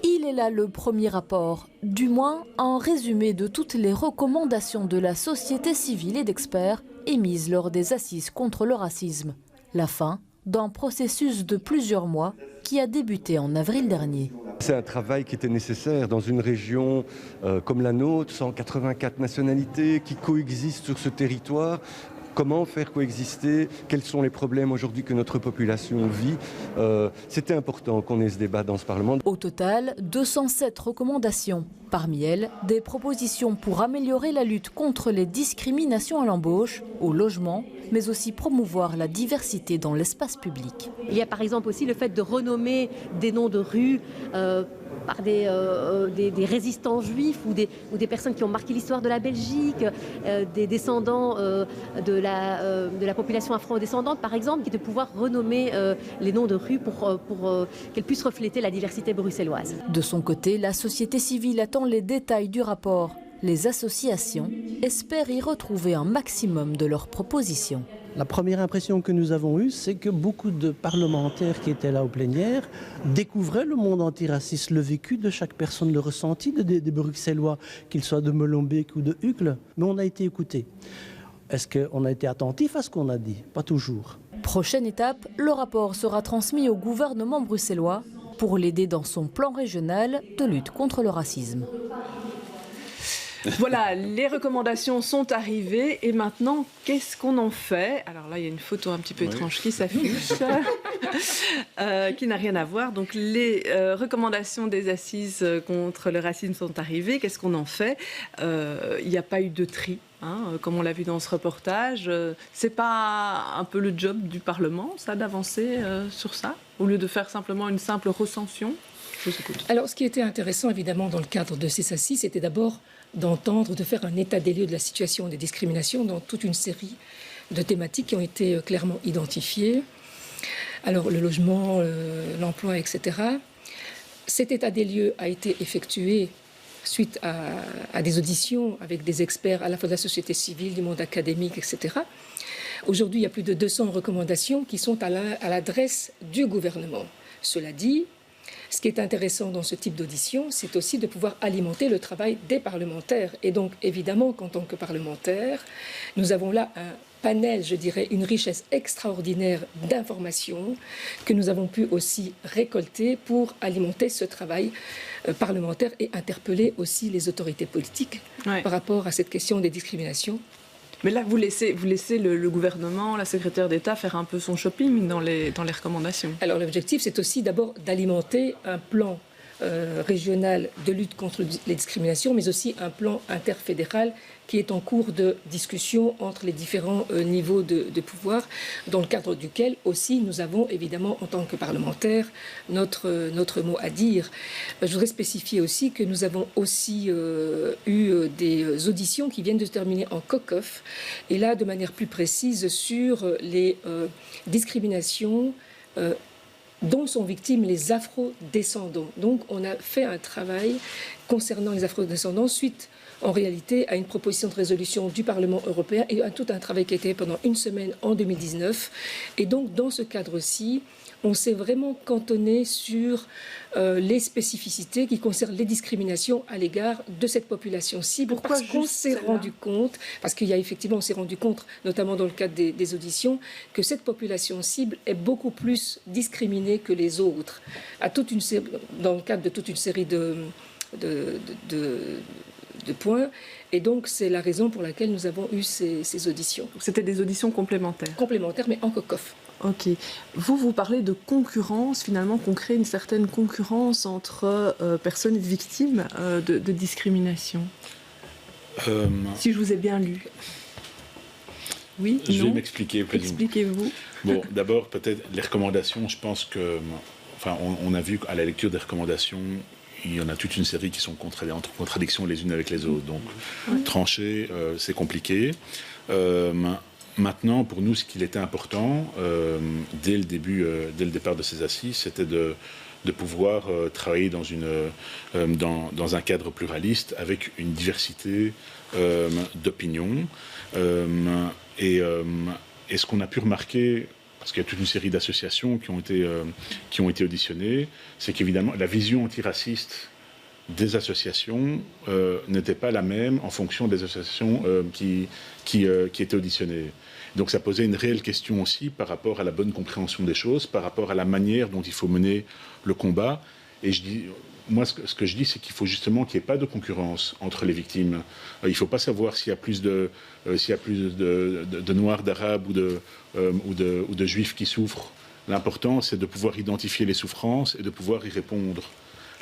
Il est là le premier rapport, du moins un résumé de toutes les recommandations de la société civile et d'experts émises lors des assises contre le racisme. La fin d'un processus de plusieurs mois qui a débuté en avril dernier. C'est un travail qui était nécessaire dans une région comme la nôtre, 184 nationalités qui coexistent sur ce territoire. Comment faire coexister? Quels sont les problèmes aujourd'hui que notre population vit? C'était important qu'on ait ce débat dans ce Parlement. Au total, 207 recommandations. Parmi elles, des propositions pour améliorer la lutte contre les discriminations à l'embauche, au logement, mais aussi promouvoir la diversité dans l'espace public. Il y a par exemple aussi le fait de renommer des noms de rues par des résistants juifs ou des personnes qui ont marqué l'histoire de la Belgique, des descendants de la population afro-descendante par exemple, et de pouvoir renommer les noms de rues pour qu'elles puissent refléter la diversité bruxelloise. De son côté, la société civile attend les détails du rapport. Les associations espèrent y retrouver un maximum de leurs propositions. La première impression que nous avons eue, c'est que beaucoup de parlementaires qui étaient là aux plénières découvraient le monde antiraciste, le vécu de chaque personne, le ressenti des Bruxellois, qu'ils soient de Molenbeek ou de Uccle. Mais on a été écoutés. Est-ce qu'on a été attentif à ce qu'on a dit? Pas toujours. Prochaine étape, le rapport sera transmis au gouvernement bruxellois pour l'aider dans son plan régional de lutte contre le racisme. Voilà, les recommandations sont arrivées et maintenant, qu'est-ce qu'on en fait? Alors là, il y a une photo un petit peu étrange qui s'affiche, qui n'a rien à voir. Donc les recommandations des assises contre le racisme sont arrivées. Qu'est-ce qu'on en fait? Il n'y a pas eu de tri, comme on l'a vu dans ce reportage. C'est pas un peu le job du Parlement, ça, d'avancer sur ça, au lieu de faire simplement une simple recension? Je vous écoute. Alors, ce qui était intéressant, évidemment, dans le cadre de ces assises, c'était d'abord d'entendre, de faire un état des lieux de la situation des discriminations dans toute une série de thématiques qui ont été clairement identifiées. Alors, le logement, l'emploi, etc. Cet état des lieux a été effectué suite à des auditions avec des experts à la fois de la société civile, du monde académique, etc. Aujourd'hui, il y a plus de 200 recommandations qui sont à l'adresse du gouvernement. Cela dit, ce qui est intéressant dans ce type d'audition, c'est aussi de pouvoir alimenter le travail des parlementaires. Et donc, évidemment, qu'en tant que parlementaires, nous avons là un panel, je dirais, une richesse extraordinaire d'informations que nous avons pu aussi récolter pour alimenter ce travail parlementaire et interpeller aussi les autorités politiques par rapport à cette question des discriminations. Mais là, vous laissez le gouvernement, la secrétaire d'État faire un peu son shopping dans les recommandations. Alors l'objectif, c'est aussi d'abord d'alimenter un plan régional de lutte contre les discriminations, mais aussi un plan interfédéral qui est en cours de discussion entre les différents niveaux de pouvoir, dans le cadre duquel aussi nous avons évidemment en tant que parlementaires notre mot à dire. Je voudrais spécifier aussi que nous avons aussi eu des auditions qui viennent de se terminer en COCOF, et là de manière plus précise sur les discriminations dont sont victimes les afro-descendants. Donc on a fait un travail concernant les afro-descendants suite en réalité à une proposition de résolution du Parlement européen et à tout un travail qui a été fait pendant une semaine en 2019. Et donc dans ce cadre-ci, on s'est vraiment cantonné sur les spécificités qui concernent les discriminations à l'égard de cette population cible. Pourquoi parce qu'on s'est rendu compte, parce qu'il y a effectivement, on s'est rendu compte, notamment dans le cadre des auditions, que cette population cible est beaucoup plus discriminée que les autres, dans le cadre de toute une série de points. Et donc, c'est la raison pour laquelle nous avons eu ces auditions. C'était des auditions complémentaires? Complémentaires, mais en COCOF. Ok. Vous parlez de concurrence, finalement, qu'on crée une certaine concurrence entre personnes victimes de discrimination. Si je vous ai bien lu. Oui, je vais m'expliquer. Expliquez-vous. Bon, d'abord, peut-être les recommandations, je pense que... Enfin, on a vu à la lecture des recommandations, il y en a toute une série qui sont en contradiction les unes avec les autres. Donc, trancher, c'est compliqué. Maintenant, pour nous, ce qu'il était important, dès le départ de ces assises, c'était de pouvoir travailler dans un cadre pluraliste avec une diversité d'opinions. Et ce qu'on a pu remarquer, parce qu'il y a toute une série d'associations qui ont été auditionnées, c'est qu'évidemment, la vision antiraciste des associations n'était pas la même en fonction des associations qui étaient auditionnées. Donc ça posait une réelle question aussi par rapport à la bonne compréhension des choses, par rapport à la manière dont il faut mener le combat. Et moi, ce que je dis, c'est qu'il faut justement qu'il n'y ait pas de concurrence entre les victimes. Il ne faut pas savoir s'il y a plus de Noirs, d'Arabes ou de Juifs qui souffrent. L'important, c'est de pouvoir identifier les souffrances et de pouvoir y répondre.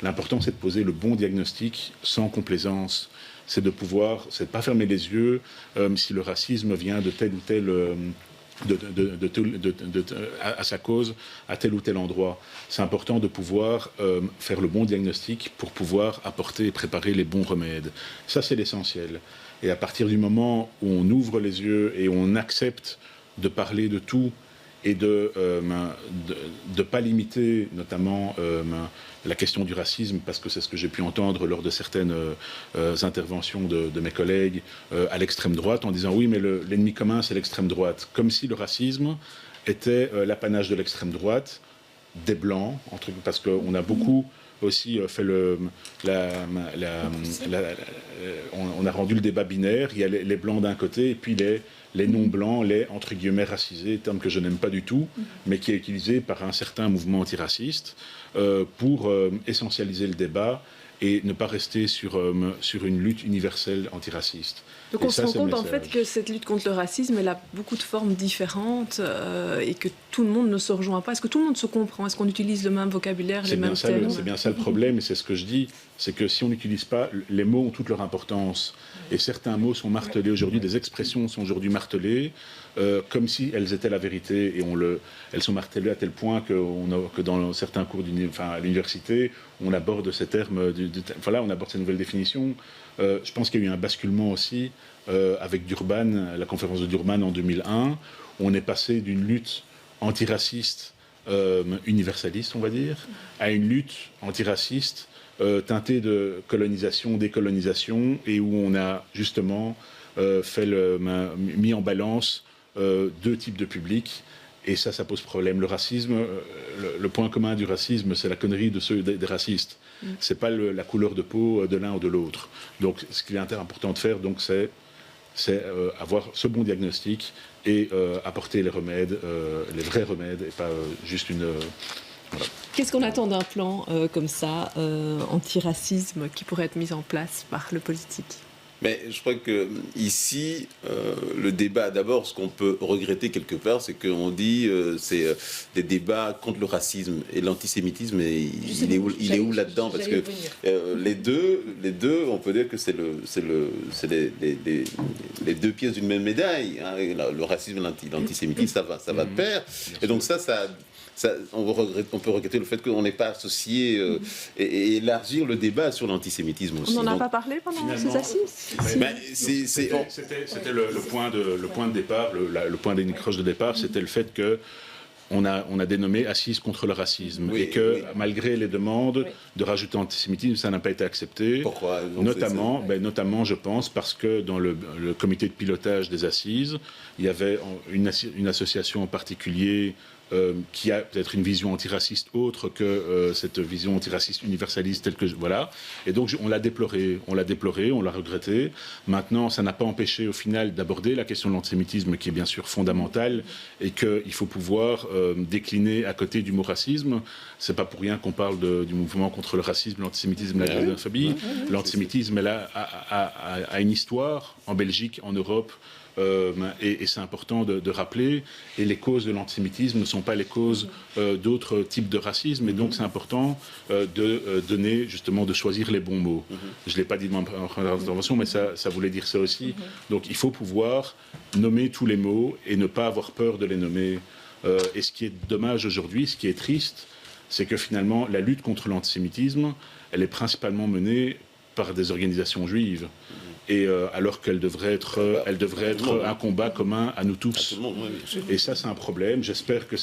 L'important, c'est de poser le bon diagnostic sans complaisance. C'est de pas fermer les yeux si le racisme vient de tel ou tel... à sa cause, à tel ou tel endroit. C'est important de pouvoir faire le bon diagnostic pour pouvoir apporter et préparer les bons remèdes. Ça, c'est l'essentiel. Et à partir du moment où on ouvre les yeux et on accepte de parler de tout et de ne pas limiter notamment la question du racisme, parce que c'est ce que j'ai pu entendre lors de certaines interventions de mes collègues à l'extrême droite, en disant oui, mais l'ennemi commun, c'est l'extrême droite. Comme si le racisme était l'apanage de l'extrême droite, des Blancs, parce qu'on a beaucoup aussi fait on a rendu le débat binaire. Il y a les Blancs d'un côté et puis les non-blancs, les entre guillemets racisés, terme que je n'aime pas du tout, mais qui est utilisé par un certain mouvement antiraciste pour essentialiser le débat et ne pas rester sur une lutte universelle antiraciste. Donc on se rend compte en fait que cette lutte contre le racisme, elle a beaucoup de formes différentes et que tout le monde ne se rejoint pas. Est-ce que tout le monde se comprend? Est-ce qu'on utilise le même vocabulaire, les mêmes termes? C'est bien ça le problème, et c'est ce que je dis, c'est que si on n'utilise pas, les mots ont toute leur importance. Et certains mots sont martelés aujourd'hui, des expressions sont aujourd'hui martelées, comme si elles étaient la vérité. Et elles sont martelées à tel point que dans certains cours à l'université, on aborde ces termes, on aborde ces nouvelles définitions. Je pense qu'il y a eu un basculement aussi avec Durban, la conférence de Durban en 2001. On est passé d'une lutte antiraciste universaliste, on va dire, à une lutte antiraciste teintée de colonisation, décolonisation, et où on a justement mis en balance deux types de publics. Et ça pose problème. Le racisme, le point commun du racisme, c'est la connerie de ceux des racistes. C'est pas la couleur de peau de l'un ou de l'autre. Donc, ce qu'il est important de faire, donc, c'est avoir ce bon diagnostic et apporter les remèdes, les vrais remèdes, et pas juste une... Voilà. Qu'est-ce qu'on attend d'un plan comme ça, anti-racisme, qui pourrait être mis en place par le politique ? Mais je crois que ici, le débat, d'abord, ce qu'on peut regretter quelque part, c'est qu'on dit c'est des débats contre le racisme et l'antisémitisme. Il est où là-dedans? Parce que les deux, on peut dire que c'est les deux pièces d'une même médaille. Hein. Le racisme et l'antisémitisme, ça va de pair. Et donc on peut regretter le fait qu'on n'ait pas associé et élargir le débat sur l'antisémitisme aussi. On n'en a pas parlé pendant ces assises? C'était le point de départ, le point d'accroche de départ, c'était le fait que on a dénommé assises contre le racisme, et que malgré les demandes de rajouter antisémitisme, ça n'a pas été accepté. Pourquoi? Notamment, je pense, parce que dans le comité de pilotage des assises, il y avait une association en particulier qui a peut-être une vision antiraciste autre que cette vision antiraciste universaliste telle que... Voilà. Et donc, on l'a déploré, on l'a regretté. Maintenant, ça n'a pas empêché, au final, d'aborder la question de l'antisémitisme, qui est bien sûr fondamentale, et qu'il faut pouvoir décliner à côté du mot racisme. C'est pas pour rien qu'on parle du mouvement contre le racisme, l'antisémitisme, la xénophobie. L'antisémitisme, elle a une histoire en Belgique, en Europe, et c'est important de rappeler, et les causes de l'antisémitisme ne sont pas les causes d'autres types de racisme, et donc c'est important de donner, justement, de choisir les bons mots. Je ne l'ai pas dit dans ma première intervention, mais ça voulait dire ça aussi. Donc il faut pouvoir nommer tous les mots et ne pas avoir peur de les nommer. Et ce qui est dommage aujourd'hui, ce qui est triste, c'est que finalement la lutte contre l'antisémitisme, elle est principalement menée par des organisations juives. Et alors qu'elle devrait être un combat commun à nous tous. Et ça, c'est un problème. J'espère que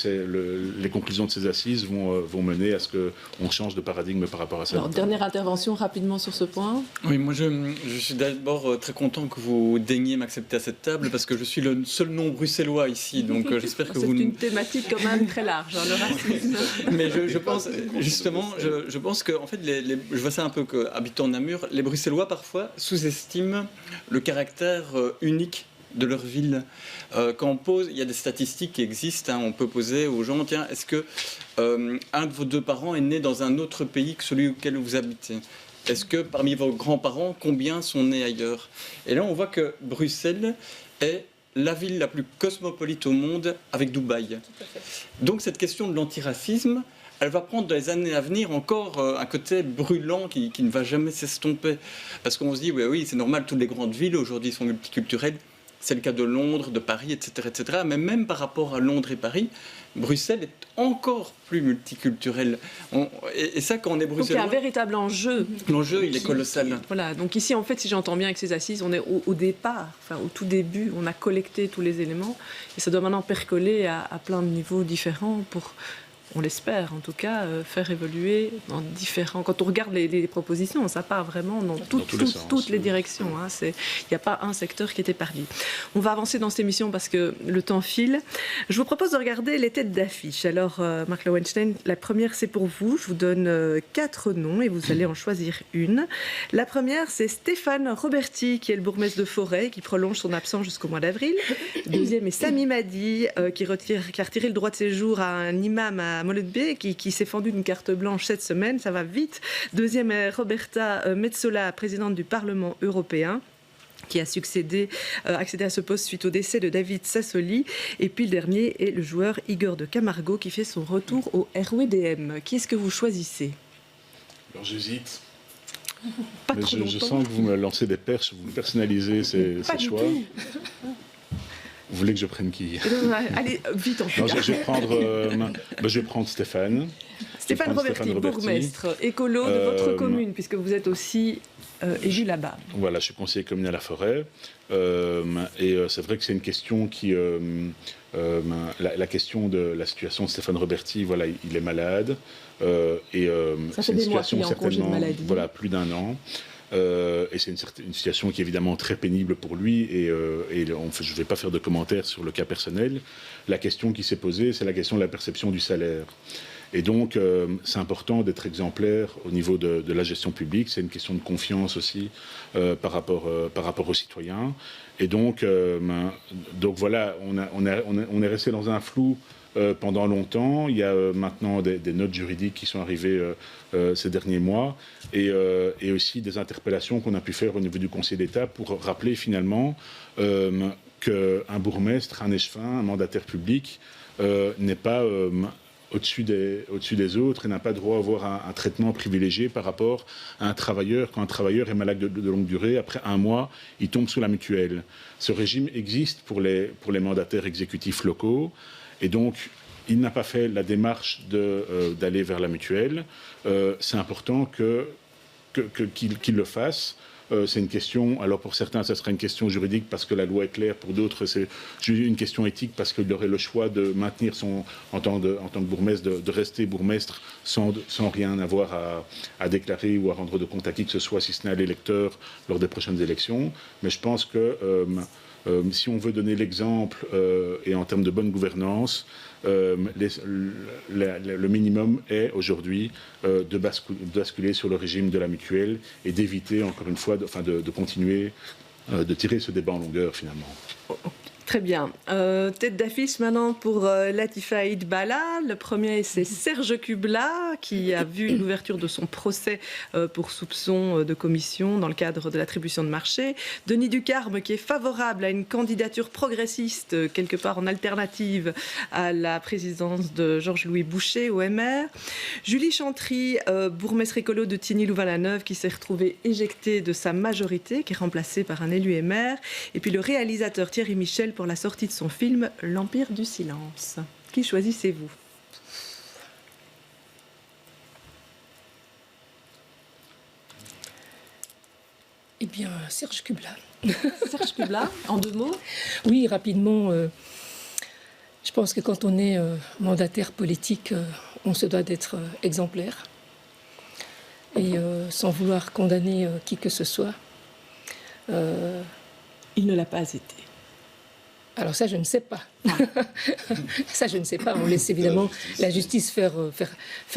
les conclusions de ces assises vont mener à ce qu'on change de paradigme par rapport à ça. Alors, dernière intervention rapidement sur ce point. Oui, moi je suis d'abord très content que vous daigniez m'accepter à cette table, parce que je suis le seul non-bruxellois ici, donc j'espère que vous... C'est une thématique quand même très large, hein, le racisme. Mais je pense, justement, je pense que, en fait, je vois ça un peu qu'habitant Namur, les Bruxellois parfois sous-estiment le caractère unique de leur ville. Quand on pose, il y a des statistiques qui existent, hein, on peut poser aux gens, tiens, est-ce que un de vos deux parents est né dans un autre pays que celui auquel vous habitez? Est-ce que parmi vos grands-parents, combien sont nés ailleurs? Et là, on voit que Bruxelles est la ville la plus cosmopolite au monde, avec Dubaï. Donc cette question de l'antiracisme, elle va prendre dans les années à venir encore un côté brûlant qui ne va jamais s'estomper. Parce qu'on se dit, oui, c'est normal, toutes les grandes villes aujourd'hui sont multiculturelles. C'est le cas de Londres, de Paris, etc., etc. Mais même par rapport à Londres et Paris, Bruxelles est encore plus multiculturelle. Et ça, quand on est bruxellois... Donc il y a un véritable enjeu. L'enjeu, il est colossal. Voilà, donc ici, en fait, si j'entends bien avec ces assises, on est au départ, enfin au tout début, on a collecté tous les éléments, et ça doit maintenant percoler à plein de niveaux différents pour... On l'espère, en tout cas, faire évoluer dans différents... Quand on regarde les propositions, ça part vraiment dans toutes les directions. Il n'y a pas un secteur qui est épargné. On va avancer dans cette émission parce que le temps file. Je vous propose de regarder les têtes d'affiche. Alors, Marc Lowenstein, la première, c'est pour vous. Je vous donne 4 noms et vous allez en choisir une. La première, c'est Stéphane Roberti, qui est le bourgmestre de Forêt, qui prolonge son absence jusqu'au mois d'avril. Deuxième est Sami Madi, qui a retiré le droit de séjour à un imam à Molenbeek, qui s'est fendu d'une carte blanche cette semaine, ça va vite. Deuxième est Roberta Metsola, présidente du Parlement européen, qui a accédé à ce poste suite au décès de David Sassoli. Et puis le dernier est le joueur Igor de Camargo, qui fait son retour au RWDM. Qui est-ce que vous choisissez? Alors j'hésite. Mais je sens que vous me lancez des perches, vous personnalisez ces choix. Vous voulez que je prenne qui? Allez, vite en fait. Je vais prendre Stéphane. Stéphane Roberti, bourgmestre, écolo de votre commune, puisque vous êtes aussi élu là-bas. Voilà, je suis conseiller communal à Forêt. Et c'est vrai que c'est une question qui... la question de la situation de Stéphane Roberti, voilà, il est malade. Ça fait des mois qu'il est en congé de maladie. Voilà, plus d'1 an. Et c'est une situation qui est évidemment très pénible pour lui et je ne vais pas faire de commentaires sur le cas personnel. La question qui s'est posée, c'est la question de la perception du salaire. Et donc, c'est important d'être exemplaire au niveau de la gestion publique. C'est une question de confiance aussi par rapport aux citoyens. Et donc voilà, on est resté dans un flou pendant longtemps. Il y a maintenant des notes juridiques qui sont arrivées ces derniers mois et aussi des interpellations qu'on a pu faire au niveau du Conseil d'État pour rappeler finalement qu'un bourgmestre, un échevin, un mandataire public n'est pas au-dessus des autres et n'a pas droit à avoir un traitement privilégié par rapport à un travailleur. Quand un travailleur est malade de longue durée, après 1 mois, il tombe sous la mutuelle. Ce régime existe pour les mandataires exécutifs locaux. Et donc, il n'a pas fait la démarche d'aller vers la mutuelle. C'est important qu'il le fasse. C'est une question, alors pour certains, ça sera une question juridique parce que la loi est claire. Pour d'autres, c'est une question éthique parce qu'il aurait le choix de maintenir en tant que bourgmestre, de rester bourgmestre sans rien avoir à déclarer ou à rendre de compte à qui que ce soit, si ce n'est à l'électeur lors des prochaines élections. Mais je pense que si on veut donner l'exemple et en termes de bonne gouvernance, le minimum est aujourd'hui de basculer sur le régime de la mutuelle et d'éviter, encore une fois, de continuer de tirer ce débat en longueur finalement. Très bien. Tête d'affiche maintenant pour Latifa Idbala. Le premier, c'est Serge Kubla, qui a vu l'ouverture de son procès pour soupçon de commission dans le cadre de l'attribution de marché. Denis Ducarme, qui est favorable à une candidature progressiste, quelque part en alternative à la présidence de Georges-Louis Boucher au MR. Julie Chantry, bourgmestre écolo de Tigny-Louvain-la-Neuve, qui s'est retrouvée éjectée de sa majorité, qui est remplacée par un élu MR. Et puis le réalisateur Thierry Michel pour la sortie de son film L'Empire du Silence. Qui choisissez-vous? Eh bien, Serge Kubla. Serge Kubla, en 2 mots? Oui, rapidement. Je pense que quand on est mandataire politique, on se doit d'être exemplaire. Et sans vouloir condamner qui que ce soit. Il ne l'a pas été. Alors ça, je ne sais pas. Ça, je ne sais pas. On laisse évidemment la justice faire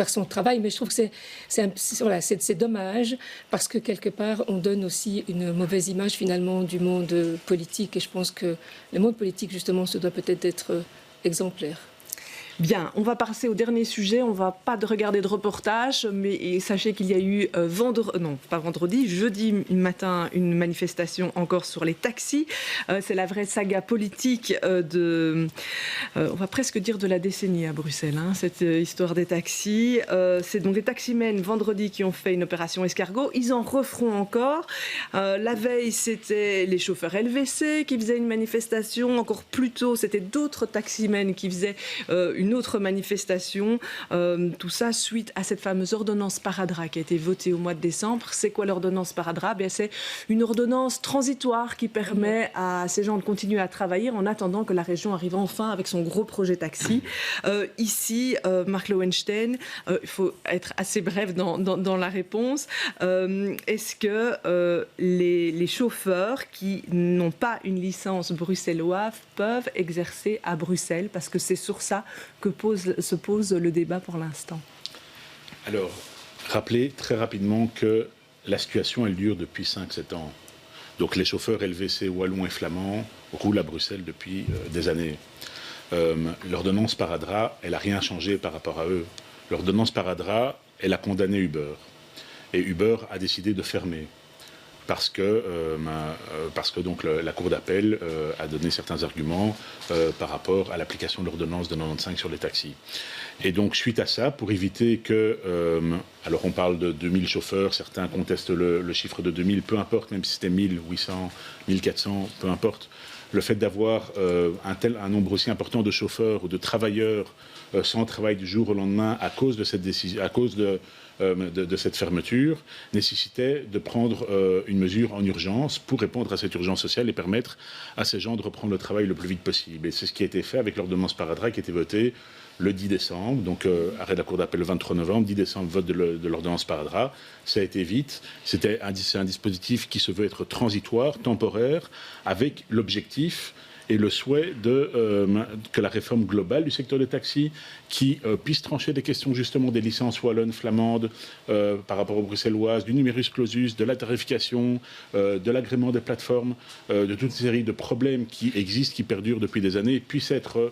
son travail. Mais je trouve que c'est dommage parce que quelque part, on donne aussi une mauvaise image finalement du monde politique. Et je pense que le monde politique, justement, se doit peut-être être exemplaire. Bien, on va passer au dernier sujet. On ne va pas regarder de reportage, mais sachez qu'il y a eu jeudi matin, une manifestation encore sur les taxis. C'est la vraie saga politique on va presque dire de la décennie à Bruxelles, cette histoire des taxis. C'est donc des taximens vendredi qui ont fait une opération escargot. Ils en referont encore. La veille, c'était les chauffeurs LVC qui faisaient une manifestation. Encore plus tôt, c'était d'autres taximens qui faisaient une autre manifestation. Tout ça suite à cette fameuse ordonnance Paradra qui a été votée au mois de décembre. C'est quoi l'ordonnance Paradra ? C'est une ordonnance transitoire qui permet à ces gens de continuer à travailler en attendant que la région arrive enfin avec son gros projet taxi. Ici, Marc Lowenstein, il faut être assez bref dans la réponse. Est-ce que les chauffeurs qui n'ont pas une licence bruxelloise peuvent exercer à Bruxelles ? Parce que c'est sur ça que se pose le débat pour l'instant. Alors, rappelez très rapidement que la situation, elle dure depuis 5-7 ans. Donc les chauffeurs LVC wallons et flamands roulent à Bruxelles depuis des années. L'ordonnance Paradra, elle n'a rien changé par rapport à eux. L'ordonnance Paradra, elle a condamné Uber. Et Uber a décidé de fermer. Parce que donc la Cour d'appel a donné certains arguments par rapport à l'application de l'ordonnance de 95 sur les taxis. Et donc, suite à ça, pour éviter que... alors, on parle de 2000 chauffeurs, certains contestent le chiffre de 2000, peu importe, même si c'était 1800, 1400, peu importe. Le fait d'avoir un nombre aussi important de chauffeurs ou de travailleurs sans travail du jour au lendemain à cause de cette décision, à cause de cette fermeture, nécessitait de prendre une mesure en urgence pour répondre à cette urgence sociale et permettre à ces gens de reprendre le travail le plus vite possible. Et c'est ce qui a été fait avec l'ordonnance Paradra qui a été votée le 10 décembre, donc arrêt de la Cour d'appel le 23 novembre, 10 décembre, vote de l'ordonnance Paradra. Ça a été vite. C'est un dispositif qui se veut être transitoire, temporaire, avec l'objectif et le souhait que la réforme globale du secteur des taxis qui puisse trancher des questions justement des licences wallonnes, flamandes par rapport aux bruxelloises, du numerus clausus, de la tarification, de l'agrément des plateformes, de toute une série de problèmes qui existent, qui perdurent depuis des années, puisse être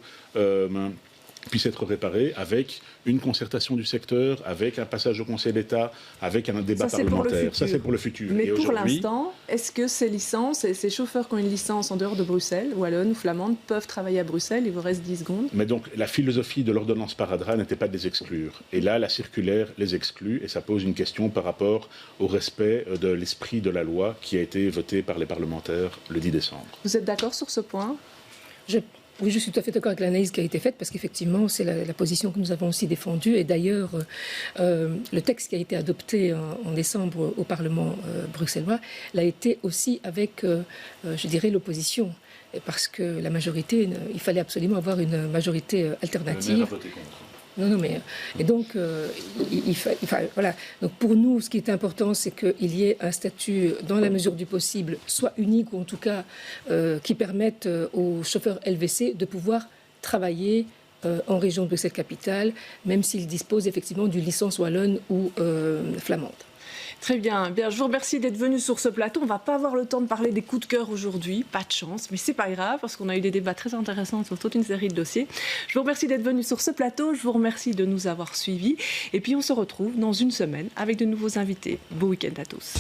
réparé avec une concertation du secteur, avec un passage au Conseil d'État, avec un débat parlementaire. Ça, c'est pour le futur. Mais pour l'instant, est-ce que ces licences, ces chauffeurs qui ont une licence en dehors de Bruxelles, wallonne ou flamande, peuvent travailler à Bruxelles ? Il vous reste 10 secondes. Mais donc, la philosophie de l'ordonnance Paradra n'était pas de les exclure. Et là, la circulaire les exclut, et ça pose une question par rapport au respect de l'esprit de la loi qui a été votée par les parlementaires le 10 décembre. Vous êtes d'accord sur ce point ? Oui, je suis tout à fait d'accord avec l'analyse qui a été faite parce qu'effectivement, c'est la position que nous avons aussi défendue. Et d'ailleurs, le texte qui a été adopté en décembre au Parlement bruxellois l'a été aussi avec, je dirais, l'opposition. Parce que la majorité, il fallait absolument avoir une majorité alternative. Non, mais et donc voilà. Donc pour nous, ce qui est important, c'est qu'il y ait un statut dans la mesure du possible, soit unique ou en tout cas qui permette aux chauffeurs LVC de pouvoir travailler en région de Bruxelles-Capitale, même s'ils disposent effectivement d'une licence wallonne ou flamande. Très bien. Bien, je vous remercie d'être venu sur ce plateau. On ne va pas avoir le temps de parler des coups de cœur aujourd'hui, pas de chance, mais c'est pas grave parce qu'on a eu des débats très intéressants sur toute une série de dossiers. Je vous remercie d'être venu sur ce plateau. Je vous remercie de nous avoir suivis. Et puis on se retrouve dans une semaine avec de nouveaux invités. Beau week-end à tous.